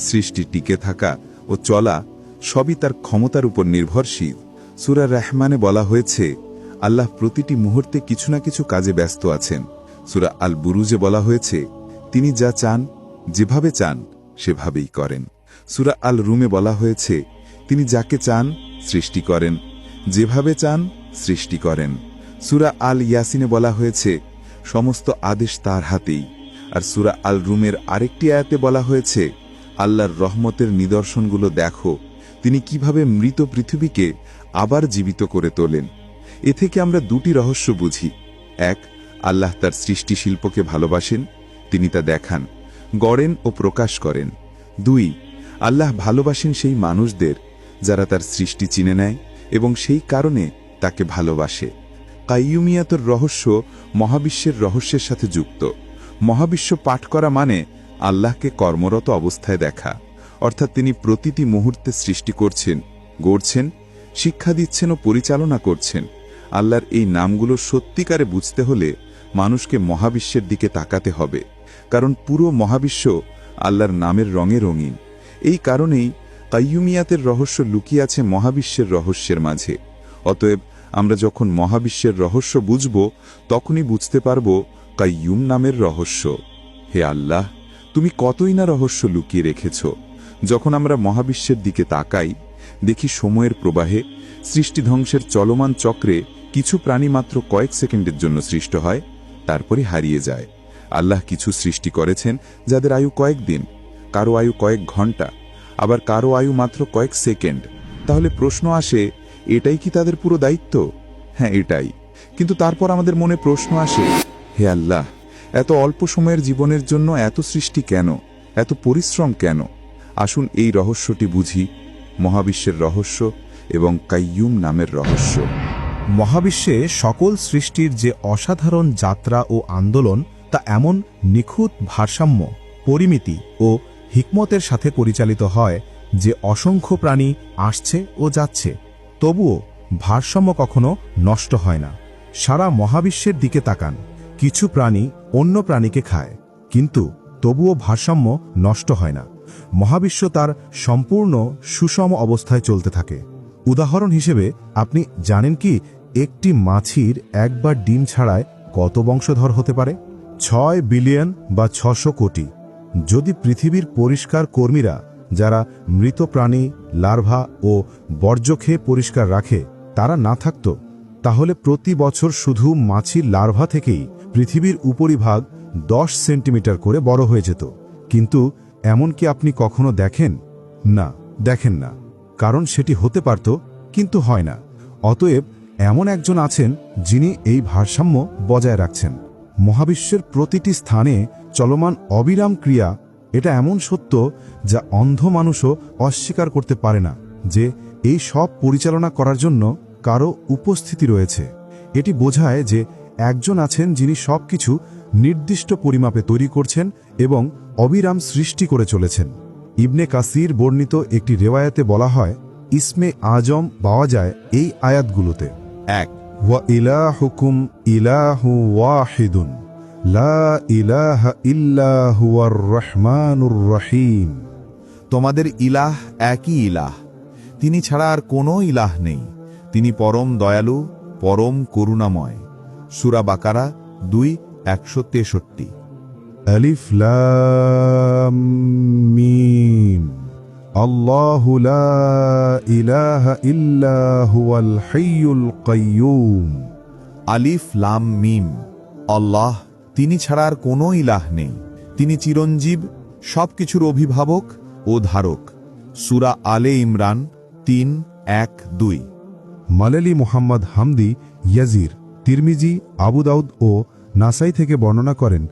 সৃষ্টি টিকে থাকা ও চলা সবই তার ক্ষমতার উপর নির্ভরশীল। সূরা রহমানে বলা হয়েছে, আল্লাহ প্রতিটি মুহূর্তে কিছু না কিছু কাজে ব্যস্ত আছেন। সূরা আল বুরুজে বলা হয়েছে, তিনি যা চান, যেভাবে চান সেভাবেই করেন। সূরা আল রুমে বলা হয়েছে, তিনি যাকে চান সৃষ্টি করেন, যেভাবে চান সৃষ্টি করেন। সূরা আল ইয়াসিনে বলা হয়েছে, সমস্ত আদেশ তার হাতেই। আর সূরা আল রুমের আরেকটি আয়াতে বলা হয়েছে, আল্লাহর রহমতের নিদর্শনগুলো দেখো, তিনি কিভাবে মৃত পৃথিবীকে আবার জীবিত করে তোলেন। এ থেকে আমরা দুটি রহস্য বুঝি। এক, আল্লাহ তার সৃষ্টি শিল্পকে ভালোবাসেন, তিনি তা দেখান, গড়েন ও প্রকাশ করেন। দুই, আল্লাহ ভালোবাসেন সেই মানুষদের যারা তার সৃষ্টি চিনে নেয় এবং সেই কারণে তাকে ভালোবাসে। কাইয়ুমিয়াতের রহস্য মহাবিশ্বের রহস্যের সাথে যুক্ত। মহাবিশ্ব পাঠ করা মানে আল্লাহকে কর্মরত অবস্থায় দেখা, অর্থাৎ তিনি প্রতিটি মুহূর্তে সৃষ্টি করছেন, গড়ছেন, শিক্ষা দিচ্ছেন ও পরিচালনা করছেন। আল্লাহর এই নামগুলো সত্যিকারে বুঝতে হলে মানুষকে মহাবিশ্বের দিকে তাকাতে হবে, কারণ পুরো মহাবিশ্ব আল্লাহর নামের রঙে রঙিন। এই কারণেই কাইয়ুমিয়াতের রহস্য লুকিয়ে আছে মহাবিশ্বের রহস্যের মাঝে। অতএব আমরা যখন মহাবিশ্বের রহস্য বুঝব, তখনই বুঝতে পারব কাইয়ুম নামের রহস্য। হে আল্লাহ, তুমি কতই না রহস্য লুকিয়ে রেখেছ। যখন আমরা মহাবিশ্বের দিকে তাকাই, দেখি সময়ের প্রবাহে সৃষ্টি ধ্বংসের চলমান চক্রে কিছু প্রাণী মাত্র কয়েক সেকেন্ডের জন্য সৃষ্ট হয়, তারপরে হারিয়ে যায়। আল্লাহ কিছু সৃষ্টি করেছেন যাদের আয়ু কয়েকদিন, কারো আয়ু কয়েক ঘন্টা, আবার কারো আয়ু মাত্র কয়েক সেকেন্ড। তাহলে প্রশ্ন আসে, এটাই কি তাদের পুরো দায়িত্ব? হ্যাঁ, এটাই। কিন্তু তারপর আমাদের মনে প্রশ্ন আসে, হে আল্লাহ, এত অল্প সময়ের জীবনের জন্য এত সৃষ্টি কেন, এত পরিশ্রম কেন? আসুন এই রহস্যটি বুঝি, মহাবিশ্বের রহস্য এবং কাইয়ুম নামের রহস্য। মহাবিশ্বে সকল সৃষ্টির যে অসাধারণ যাত্রা ও আন্দোলন, তা এমন নিখুঁত ভারসাম্য, পরিমিতি ও হিকমতের সাথে পরিচালিত হয় যে অসংখ্য প্রাণী আসছে ও যাচ্ছে, তবুও ভারসাম্য কখনো নষ্ট হয় না। সারা মহাবিশ্বের দিকে তাকান, কিছু প্রাণী অন্য প্রাণীকে খায়, কিন্তু তবুও ভারসাম্য নষ্ট হয় না। মহাবিশ্ব তার সম্পূর্ণ সুষম অবস্থায় চলতে থাকে। উদাহরণ হিসেবে আপনি জানেন কি, একটি মাছির একবার ডিম ছাড়ায় কত বংশধর হতে পারে? 6 বিলিয়ন বা 600 কোটি। যদি পৃথিবীর পরিষ্কার কর্মীরা, যারা মৃত প্রাণী, লার্ভা ও বর্জ্য খেয়ে পরিষ্কার রাখে, তারা না থাকত, তাহলে প্রতি বছর শুধু মাছির লার্ভা থেকেই পৃথিবীর উপরিভাগ 10 সেন্টিমিটার করে বড় হয়ে যেত। কিন্তু এমন কি আপনি কখনো দেখেন? না, দেখেন না, কারণ সেটি হতে পারত, কিন্তু হয় না। অতএব এমন একজন আছেন যিনি এই ভারসাম্য বজায় রাখছেন। মহাবিশ্বের প্রতিটি স্থানে চলমান অবিরাম ক্রিয়া, এটা এমন সত্য যা অন্ধ মানুষও অস্বীকার করতে পারে না, যে এই সব পরিচালনা করার জন্য কারো উপস্থিতি রয়েছে। এটি বোঝায় যে একজন আছেন যিনি সবকিছু নির্দিষ্ট পরিমাপে তৈরি করছেন এবং অবিরাম সৃষ্টি করে চলেছেন। ইবনে কাসির বর্ণিত একটি রেওয়ায়াতে বলা হয়, ইসমে আজম পাওয়া যায় এই আয়াতগুলোতে। 1 ওয়া ইলাহুকুম ইলাহু ওয়াহিদুন লা ইলাহা ইল্লা হুয়ার রহমানুর রহিম। তোমাদের ইলাহ একই ইলাহ, তিনি ছাড়া আর কোনো ইলাহ নেই, তিনি পরম দয়ালু, পরম করুণাময়। সূরা বাকারা 2:163। আলিফ লাম মিম। আল্লাহু লা ইলাহা ইল্লা হুয়াল হাইয়ুল কাইয়্যুম। আলিফ লাম মিম। আল্লাহ, তিনি ছাড়া আর কোনো ইলাহ নেই, তিনি চিরঞ্জীব, সবকিছুর অভিভাবক ও ধারক। সূরা আলে ইমরান 3:1-2। মালালি মুহাম্মদ হামদি ইয়াজির, তিরমিজি, আবু দাউদ ও নাসাই থেকে বর্ণনা করেন,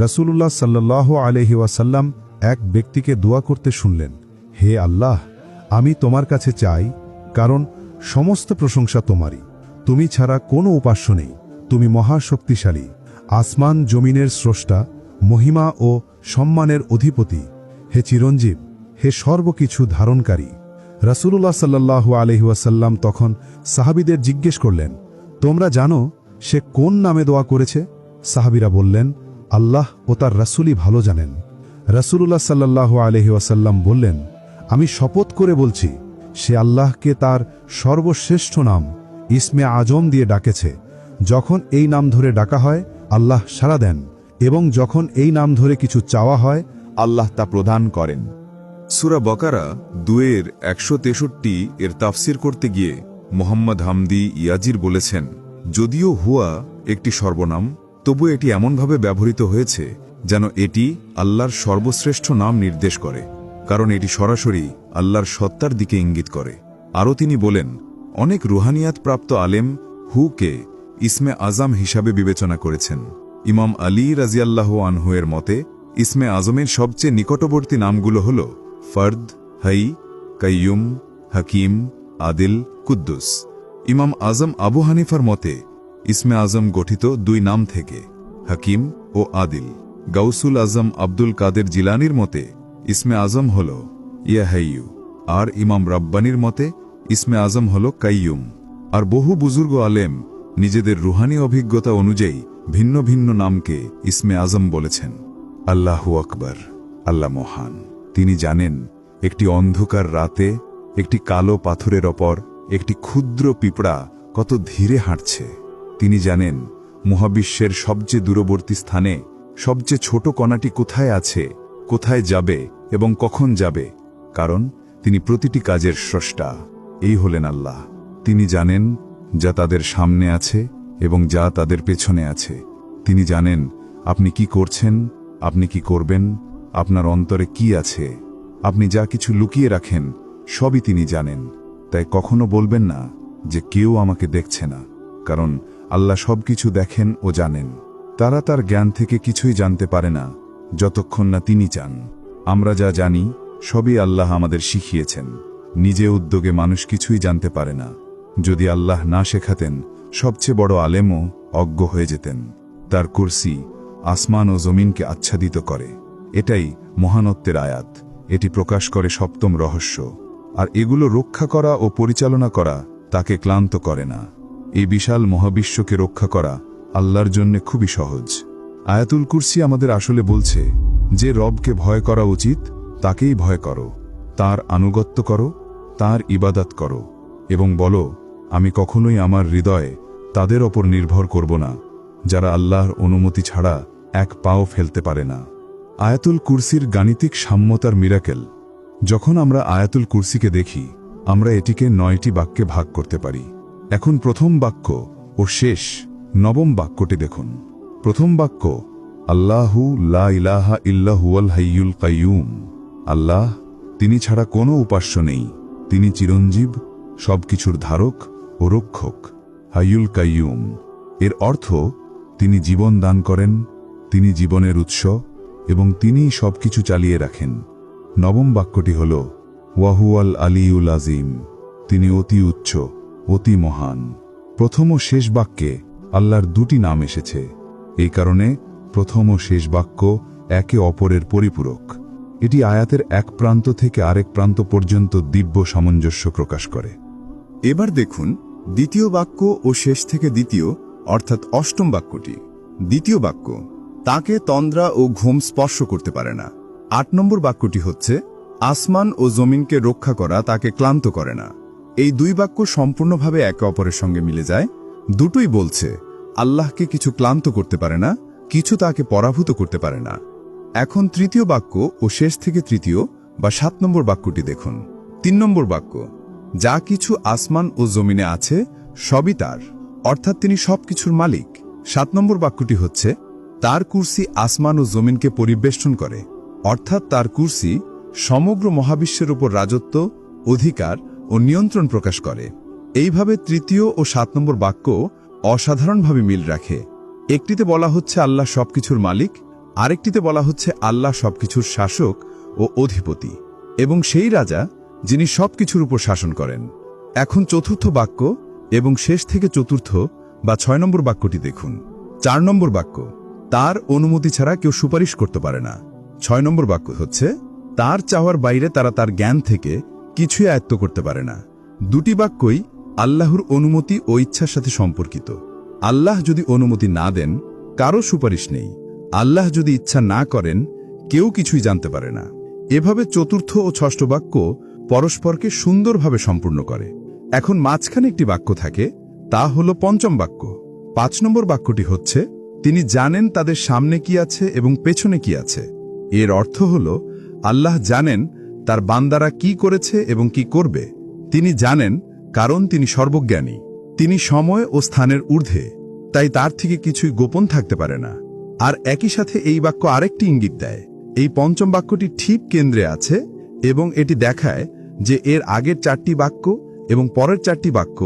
রাসূলুল্লাহ সাল্লাল্লাহু আলাইহি ওয়াসাল্লাম এক ব্যক্তিকে দোয়া করতে শুনলেন, হে আল্লাহ, আমি তোমার কাছে চাই, কারণ সমস্ত প্রশংসা তোমারই, তুমি ছাড়া কোনো উপাস্য নেই, তুমি মহাশক্তিশালী, আসমান জমিনের স্রষ্টা, মহিমা ও সম্মানের অধিপতি, হে চিরঞ্জীব, হে সর্বকিছু ধারণকারী। রাসূলুল্লাহ সাল্লাল্লাহু আলাইহি ওয়াসাল্লাম তখন সাহাবীদের জিজ্ঞেস করলেন, তোমরা জানো সে কোন নামে দোয়া করেছে? সাহাবীরা বললেন, আল্লাহ ও তার রাসূলই ভালো জানেন। রাসূলুল্লাহ সাল্লাল্লাহু আলাইহি ওয়াসাল্লাম বললেন, আমি শপথ করে বলছি, সে আল্লাহকে তার সর্বশ্রেষ্ঠ নাম ইসমে আজম দিয়ে ডাকেছে। যখন এই নাম ধরে ডাকা হয়, আল্লাহ সাড়া দেন, এবং যখন এই নাম ধরে কিছু চাওয়া হয়, আল্লাহ তা প্রদান করেন। সূরা বাকারা 2:163 এর তাফসির করতে গিয়ে মোহাম্মদ হামদি ইয়াজির বলেছেন, যদিও হুয়া একটি সর্বনাম, তবু এটি এমনভাবে ব্যবহৃত হয়েছে যেন এটি আল্লাহর সর্বশ্রেষ্ঠ নাম নির্দেশ করে, কারণ এটি সরাসরি আল্লাহর সত্তার দিকে ইঙ্গিত করে। আরও তিনি বলেন, অনেক রুহানিয়াত প্রাপ্ত আলেম হুকে ইসমে আজম হিসাবে বিবেচনা করেছেন। ইমাম আলী রাজিয়াল্লাহু আনহু এর মতে ইসমে আজমের সবচেয়ে নিকটবর্তী নামগুলো হল ফর্দ, হাই, কাইয়ুম, হাকিম, আদিল, কুদ্দুস। ইমাম আজম আবু হানিফার মতে ইসমে আজম গঠিত দুই নাম থেকে, হাকিম ও আদিল। গাউসুল আজম আব্দুল কাদের জিলানির মতে ইসমে আজম হল ইয়া হাইয়ু, আর ইমাম রাব্বানির মতে ইসমে আজম হল কাইয়ুম। আর বহু বুজুর্গ আলেম নিজেদের রুহানি অভিজ্ঞতা অনুযায়ী ভিন্ন ভিন্ন নামকে ইসমে আজম বলেছেন। আল্লাহু আকবার, আল্লাহ মহান। তিনি জানেন একটি অন্ধকার রাতে একটি কালো পাথরের ওপর একটি ক্ষুদ্র পিঁপড়া কত ধীরে হাঁটছে। তিনি জানেন মহাবিশ্বের সবচেয়ে দূরবর্তী স্থানে সবচেয়ে ছোট কণাটি কোথায় আছে, কোথায় যাবে এবং কখন যাবে, কারণ তিনি প্রতিটি কাজের স্রষ্টা। এই হলেন আল্লাহ। তিনি জানেন যা তাদের সামনে আছে এবং যা তাদের পেছনে আছে। তিনি জানেন আপনি কি করছেন, আপনি কি করবেন, আপনার অন্তরে কি আছে। আপনি যা কিছু লুকিয়ে রাখেন সবই তিনি জানেন। তাই কখনো বলবেন না যে কেউ আমাকে দেখছে না, কারণ আল্লাহ সবকিছু দেখেন ও জানেন। তারা তার জ্ঞান থেকে কিছুই জানতে পারে না যতক্ষণ না তিনি চান। আমরা যা জানি সবই আল্লাহ আমাদের শিখিয়েছেন। নিজে উদ্যোগে মানুষ কিছুই জানতে পারে না। যদি আল্লাহ না শেখাতেন, সবচেয়ে বড় আলেমও অজ্ঞ হয়ে যেতেন। তার কুরসি আসমান ও জমিনকে আচ্ছাদিত করে। এটাই মহানত্বের আয়াত। এটি প্রকাশ করে সপ্তম রহস্য। আর এগুলো রক্ষা করা ও পরিচালনা করা তাকে ক্লান্ত করে না। এই বিশাল মহাবিশ্বকে রক্ষা করা আল্লাহর জন্য খুবই সহজ। আয়াতুল কুরসি আমাদের আসলে বলছে, যে রবকে ভয় করা উচিত তাকেই ভয় করো, তার আনুগত্য করো, তার ইবাদত করো, এবং বলো, আমি কখনোই আমার হৃদয়ে তাদের ওপর নির্ভর করব না যারা আল্লাহর অনুমতি ছাড়া এক পাও ফেলতে পারে না। আয়াতুল কুরসির গাণিতিক সাম্যতার মিরাকেল। যখন আমরা আয়াতুল কুরসিকে দেখি, আমরা এটিকে 9টি বাক্যে ভাগ করতে পারি। এখন প্রথম বাক্য ও শেষ নবম বাক্যটি দেখুন। প্রথম বাক্য, আল্লাহু লা ইলাহা ইল্লা হুয়াল হাইয়ুল কাইয়ুম। আল্লাহ, তিনি ছাড়া কোনো উপাস্য নেই, তিনি চিরঞ্জীব, সবকিছুর ধারক ও রক্ষক। হাইয়ুল কাইয়ুম এর অর্থ তিনি জীবন দান করেন, তিনি জীবনের উৎস এবং তিনিই সবকিছু চালিয়ে রাখেন। নবম বাক্যটি হল ওয়াহুয়াল আলিউল আজিম, তিনি অতি উচ্চ, অতি মহান। প্রথম ও শেষ বাক্যে আল্লাহর দুটি নাম এসেছে। এই কারণে প্রথম ও শেষ বাক্য একে অপরের পরিপূরক। এটি আয়াতের এক প্রান্ত থেকে আরেক প্রান্ত পর্যন্ত দিব্য সামঞ্জস্য প্রকাশ করে। এবার দেখুন দ্বিতীয় বাক্য ও শেষ থেকে দ্বিতীয় অর্থাৎ অষ্টম বাক্যটি। দ্বিতীয় বাক্য, তাকে তন্দ্রা ও ঘুম স্পর্শ করতে পারে না। 8 নম্বর বাক্যটি হচ্ছে, আসমান ও জমিনকে রক্ষা করা তাকে ক্লান্ত করে না। এই দুই বাক্য সম্পূর্ণভাবে একে অপরের সঙ্গে মিলে যায়। দুটোই বলছে আল্লাহকে কিছু ক্লান্ত করতে পারে না, কিছু তাকে পরাভূত করতে পারে না। এখন তৃতীয় বাক্য ও শেষ থেকে তৃতীয় বা 7 নম্বর বাক্যটি দেখুন। 3 নম্বর বাক্য, যা কিছু আসমান ও জমিনে আছে সবই তার, অর্থাৎ তিনি সবকিছুর মালিক। 7 নম্বর বাক্যটি হচ্ছে, তার কুরসি আসমান ও জমিনকে পরিবেষ্টন করে, অর্থাৎ তার কুরসি সমগ্র মহাবিশ্বের উপর রাজত্ব, অধিকার ও নিয়ন্ত্রণ প্রকাশ করে। এইভাবে তৃতীয় ও 7 নম্বর বাক্য অসাধারণভাবে মিল রাখে। একটিতে বলা হচ্ছে আল্লাহ সবকিছুর মালিক, আরেকটিতে বলা হচ্ছে আল্লাহ সবকিছুর শাসক ও অধিপতি এবং সেই রাজা যিনি সবকিছুর উপর শাসন করেন। এখন চতুর্থ বাক্য এবং শেষ থেকে চতুর্থ বা 6 নম্বর বাক্যটি দেখুন। 4 নম্বর বাক্য, তার অনুমতি ছাড়া কেউ সুপারিশ করতে পারে না। 6 নম্বর বাক্য হচ্ছে, তার চাওয়ার বাইরে তারা তার জ্ঞান থেকে কিছুই আয়ত্ত করতে পারে না। দুটি বাক্যই আল্লাহর অনুমতি ও ইচ্ছার সাথে সম্পর্কিত। আল্লাহ যদি অনুমতি না দেন, কারো সুপারিশ নেই। আল্লাহ যদি ইচ্ছা না করেন, কেউ কিছুই জানতে পারে না। এভাবে চতুর্থ ও ষষ্ঠ বাক্য পরস্পরকে সুন্দরভাবে সম্পূর্ণ করে। এখন মাঝখানে একটি বাক্য থাকে, তা হল পঞ্চম বাক্য। 5 নম্বর বাক্যটি হচ্ছে, তিনি জানেন তাদের সামনে কি আছে এবং পেছনে কি আছে। এর অর্থ হল আল্লাহ জানেন তার বান্দারা কি করেছে এবং কি করবে। তিনি জানেন কারণ তিনি সর্বজ্ঞানী। তিনি সময় ও স্থানের ঊর্ধ্বে, তাই তার থেকে কিছুই গোপন থাকতে পারে না। আর একই সাথে এই বাক্য আরেকটি ইঙ্গিত দেয়, এই পঞ্চম বাক্যটি ঠিক কেন্দ্রে আছে এবং এটি দেখায় যে এর আগের 4টি বাক্য এবং পরের 4টি বাক্য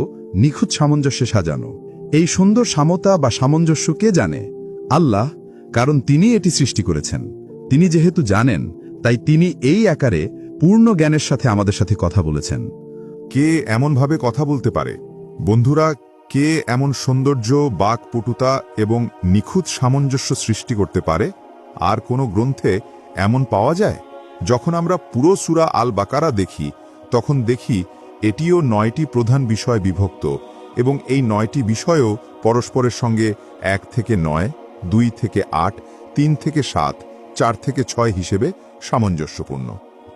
নিখুঁত সামঞ্জস্যে সাজানো। এই সুন্দর সমতা বা সামঞ্জস্য কে জানে? আল্লাহ, কারণ তিনি এটি সৃষ্টি করেছেন। তিনি যেহেতু জানেন, তাই তিনি এই আকারে পূর্ণ জ্ঞানের সাথে আমাদের সাথে কথা বলেছেন। কে এমনভাবে কথা বলতে পারে? বন্ধুরা, কে এমন সৌন্দর্য, বাকপটুতা এবং নিখুঁত সামঞ্জস্য সৃষ্টি করতে পারে? আর কোনো গ্রন্থে এমন পাওয়া যায়? যখন আমরা পুরো সূরা আল বাকারা দেখি, তখন দেখি এটিও 9টি প্রধান বিষয় বিভক্ত এবং এই 9টি বিষয়ও পরস্পরের সঙ্গে 1 থেকে 9, 2 থেকে 8, 3 থেকে 7, 4 থেকে 6 হিসেবে সামঞ্জস্যপূর্ণ।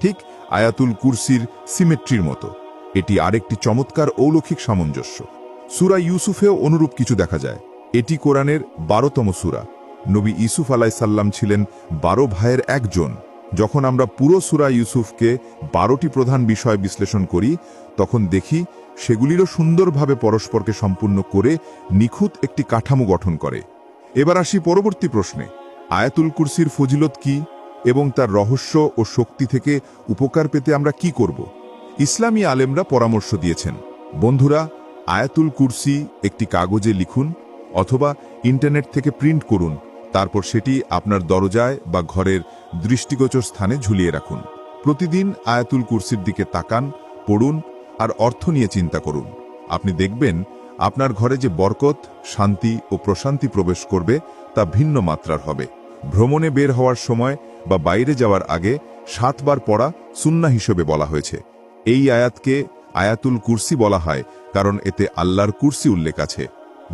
ঠিক আয়াতুল কুরসির সিমেট্রির মতো এটি আরেকটি চমৎকার অলৌকিক সামঞ্জস্য। সূরা ইউসুফেও অনুরূপ কিছু দেখা যায়। এটি কোরআনের 12তম সূরা। নবী ইউসুফ আলাইসাল্লাম ছিলেন 12 ভাইয়ের একজন। যখন আমরা পুরো সূরা ইউসুফকে 12টি প্রধান বিষয় বিশ্লেষণ করি, তখন দেখি সেগুলিরও সুন্দরভাবে পরস্পরকে সম্পূর্ণ করে নিখুঁত একটি কাঠামো গঠন করে। এবার আসি পরবর্তী প্রশ্নে, আয়াতুল কুরসির ফজিলত কি এবং তার রহস্য ও শক্তি থেকে উপকার পেতে আমরা কি করব? ইসলামী আলেমরা পরামর্শ দিয়েছেন, বন্ধুরা, আয়াতুল কুরসি একটি কাগজে লিখুন অথবা ইন্টারনেট থেকে প্রিন্ট করুন, তারপর সেটি আপনার দরজায় বা ঘরের দৃষ্টিগোচর স্থানে ঝুলিয়ে রাখুন। প্রতিদিন আয়াতুল কুরসির দিকে তাকান, পড়ুন আর অর্থ নিয়ে চিন্তা করুন। আপনি দেখবেন আপনার ঘরে যে বরকত, শান্তি ও প্রশান্তি প্রবেশ করবে তা ভিন্ন মাত্রার হবে। ভ্রমণে বের হওয়ার সময় বা বাইরে যাওয়ার আগে 7 বার পড়া সুন্নাহ হিসেবে বলা হয়েছে। এই আয়াতকে আয়াতুল কুরসি বলা হয় কারণ এতে আল্লাহর কুরসি উল্লেখ আছে।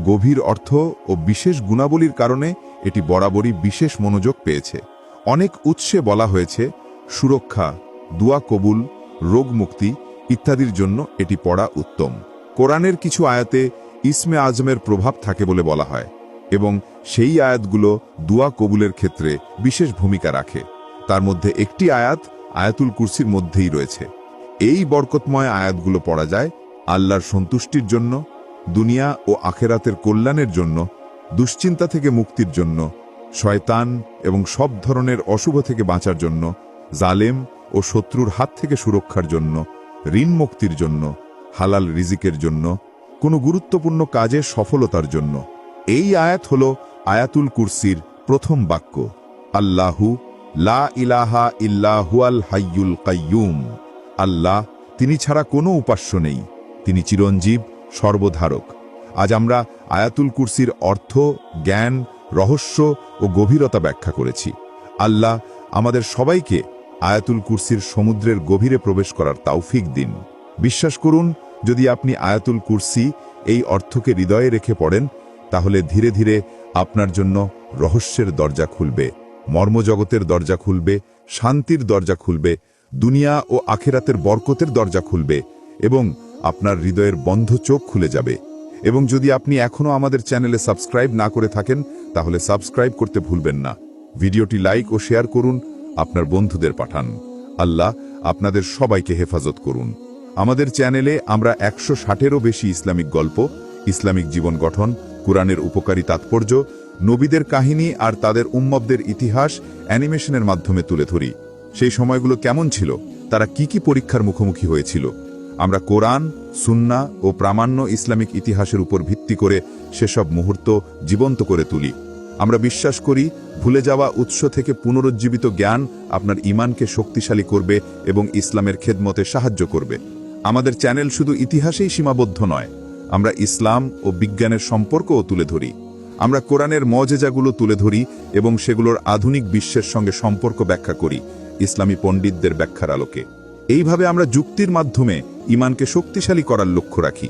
গভীর অর্থ ও বিশেষ গুণাবলীর কারণে এটি বরাবরই বিশেষ মনোযোগ পেয়েছে। অনেক উৎসে বলা হয়েছে সুরক্ষা, দোয়া কবুল, রোগ মুক্তি ইত্যাদির জন্য এটি পড়া উত্তম। কোরআনের কিছু আয়াতে ইসমে আজমের প্রভাব থাকে বলে বলা হয় এবং সেই আয়াতগুলো দোয়া কবুলের ক্ষেত্রে বিশেষ ভূমিকা রাখে। তার মধ্যে একটি আয়াত আয়াতুল কুরসির মধ্যেই রয়েছে। এই বরকতময় আয়াতগুলো পড়া যায় আল্লাহর সন্তুষ্টির জন্য, দুনিয়া ও আখেরাতের কল্যাণের জন্য, দুশ্চিন্তা থেকে মুক্তির জন্য, শয়তান এবং সব ধরনের অশুভ থেকে বাঁচার জন্য, জালেম ও শত্রুর হাত থেকে সুরক্ষার জন্য, ঋণ মুক্তির জন্য, হালাল রিজিকের জন্য, কোনো গুরুত্বপূর্ণ কাজে সফলতার জন্য। এই আয়াত হল আয়াতুল কুরসির প্রথম বাক্য। আল্লাহু লা ইলাহা ইল্লা হুয়াল হাইয়ুল কাইয়ুম। আল্লাহ, তিনি ছাড়া কোনো উপাস্য নেই, তিনি চিরঞ্জীব, সর্বধারক। আজ আমরা আয়াতুল কুরসির অর্থ, জ্ঞান, রহস্য ও গভীরতা ব্যাখ্যা করেছি। আল্লাহ আমাদের সবাইকে আয়াতুল কুরসির সমুদ্রের গভীরে প্রবেশ করার তাওফিক দিন। বিশ্বাস করুন, যদি আপনি আয়াতুল কুরসি এই অর্থকে হৃদয়ে রেখে পড়েন, তাহলে ধীরে ধীরে আপনার জন্য রহস্যের দরজা খুলবে, মর্মজগতের দরজা খুলবে, শান্তির দরজা খুলবে, দুনিয়া ও আখিরাতের বরকতের দরজা খুলবে এবং আপনার হৃদয়ের বন্ধ চোখ খুলে যাবে। এবং যদি আপনি এখনও আমাদের চ্যানেলে সাবস্ক্রাইব না করে থাকেন, তাহলে সাবস্ক্রাইব করতে ভুলবেন না। ভিডিওটি লাইক ও শেয়ার করুন, আপনার বন্ধুদের পাঠান। আল্লাহ আপনাদের সবাইকে হেফাজত করুন। আমাদের চ্যানেলে আমরা 160-এরও বেশি ইসলামিক গল্প, ইসলামিক জীবন গঠন, কুরআনের উপকারী তাৎপর্য, নবীদের কাহিনী আর তাদের উম্মতদের ইতিহাস অ্যানিমেশনের মাধ্যমে তুলে ধরি। সেই সময়গুলো কেমন ছিল, তারা কি কি পরীক্ষার মুখোমুখি হয়েছিল। আমরা কোরআন, সুন্নাহ ও প্রামাণ্য ইসলামিক ইতিহাসের উপর ভিত্তি করে সেসব মুহূর্ত জীবন্ত করে তুলি। আমরা বিশ্বাস করি, ভুলে যাওয়া উৎস থেকে পুনরুজ্জীবিত জ্ঞান আপনার ঈমানকে শক্তিশালী করবে এবং ইসলামের খেদমতে সাহায্য করবে। আমাদের চ্যানেল শুধু ইতিহাসেই সীমাবদ্ধ নয়, আমরা ইসলাম ও বিজ্ঞানের সম্পর্কও তুলে ধরি। আমরা কোরআনের মজেজাগুলো তুলে ধরি এবং সেগুলোর আধুনিক বিশ্বের সঙ্গে সম্পর্ক ব্যাখ্যা করি ইসলামী পণ্ডিতদের ব্যাখ্যার আলোকে। এইভাবে আমরা যুক্তির মাধ্যমে ঈমানকে শক্তিশালী করার লক্ষ্য রাখি।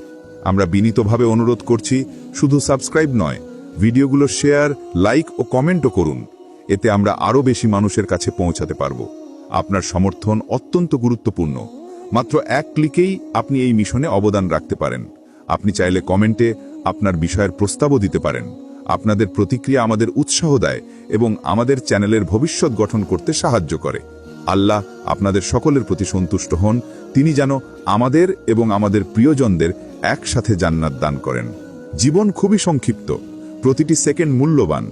আমরা বিনীতভাবে অনুরোধ করছি, শুধু সাবস্ক্রাইব নয়, ভিডিওগুলো শেয়ার, লাইক ও কমেন্টও করুন। এতে আমরা আরও বেশি মানুষের কাছে পৌঁছাতে পারব। আপনার সমর্থন অত্যন্ত গুরুত্বপূর্ণ। মাত্র এক ক্লিকেই আপনি এই মিশনে অবদান রাখতে পারেন। আপনি চাইলে কমেন্টে আপনার বিষয়ের প্রস্তাবও দিতে পারেন। আপনাদের প্রতিক্রিয়া আমাদের উৎসাহ দেয় এবং আমাদের চ্যানেলের ভবিষ্যৎ গঠন করতে সাহায্য করে। আল্লাহ আপনাদের সকলের প্রতি সন্তুষ্ট হন। তিনি যেন আমাদের এবং আমাদের প্রিয়জনদের একসাথে জান্নাত দান করেন। জীবন খুবই সংক্ষিপ্ত, প্রতিটি সেকেন্ড মূল্যবান।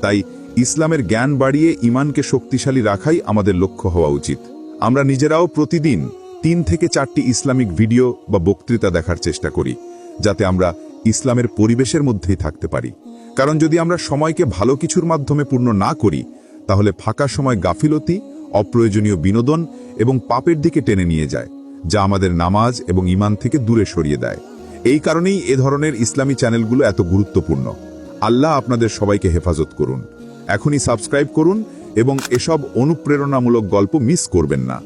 তাই ইসলামের জ্ঞান বাড়িয়ে ঈমানকে শক্তিশালী রাখাই আমাদের লক্ষ্য হওয়া উচিত। আমরা নিজেরাও প্রতিদিন 3 থেকে 4টি ইসলামিক ভিডিও বা বক্তৃতা দেখার চেষ্টা করি, যাতে আমরা ইসলামের পরিবেশের মধ্যেই থাকতে পারি। কারণ যদি আমরা সময়কে ভালো কিছুর মাধ্যমে পূর্ণ না করি, তাহলে ফাঁকা সময় গাফিলতি, অপ্রয়োজনীয় বিনোদন এবং পাপের দিকে টেনে নিয়ে যায়, যা আমাদের নামাজ এবং ঈমান থেকে দূরে সরিয়ে দেয়। এই কারণেই এ ধরনের ইসলামী চ্যানেলগুলো এত গুরুত্বপূর্ণ। আল্লাহ আপনাদের সবাইকে হেফাজত করুন। এখনই সাবস্ক্রাইব করুন এবং এসব অনুপ্রেরণামূলক গল্প মিস করবেন না।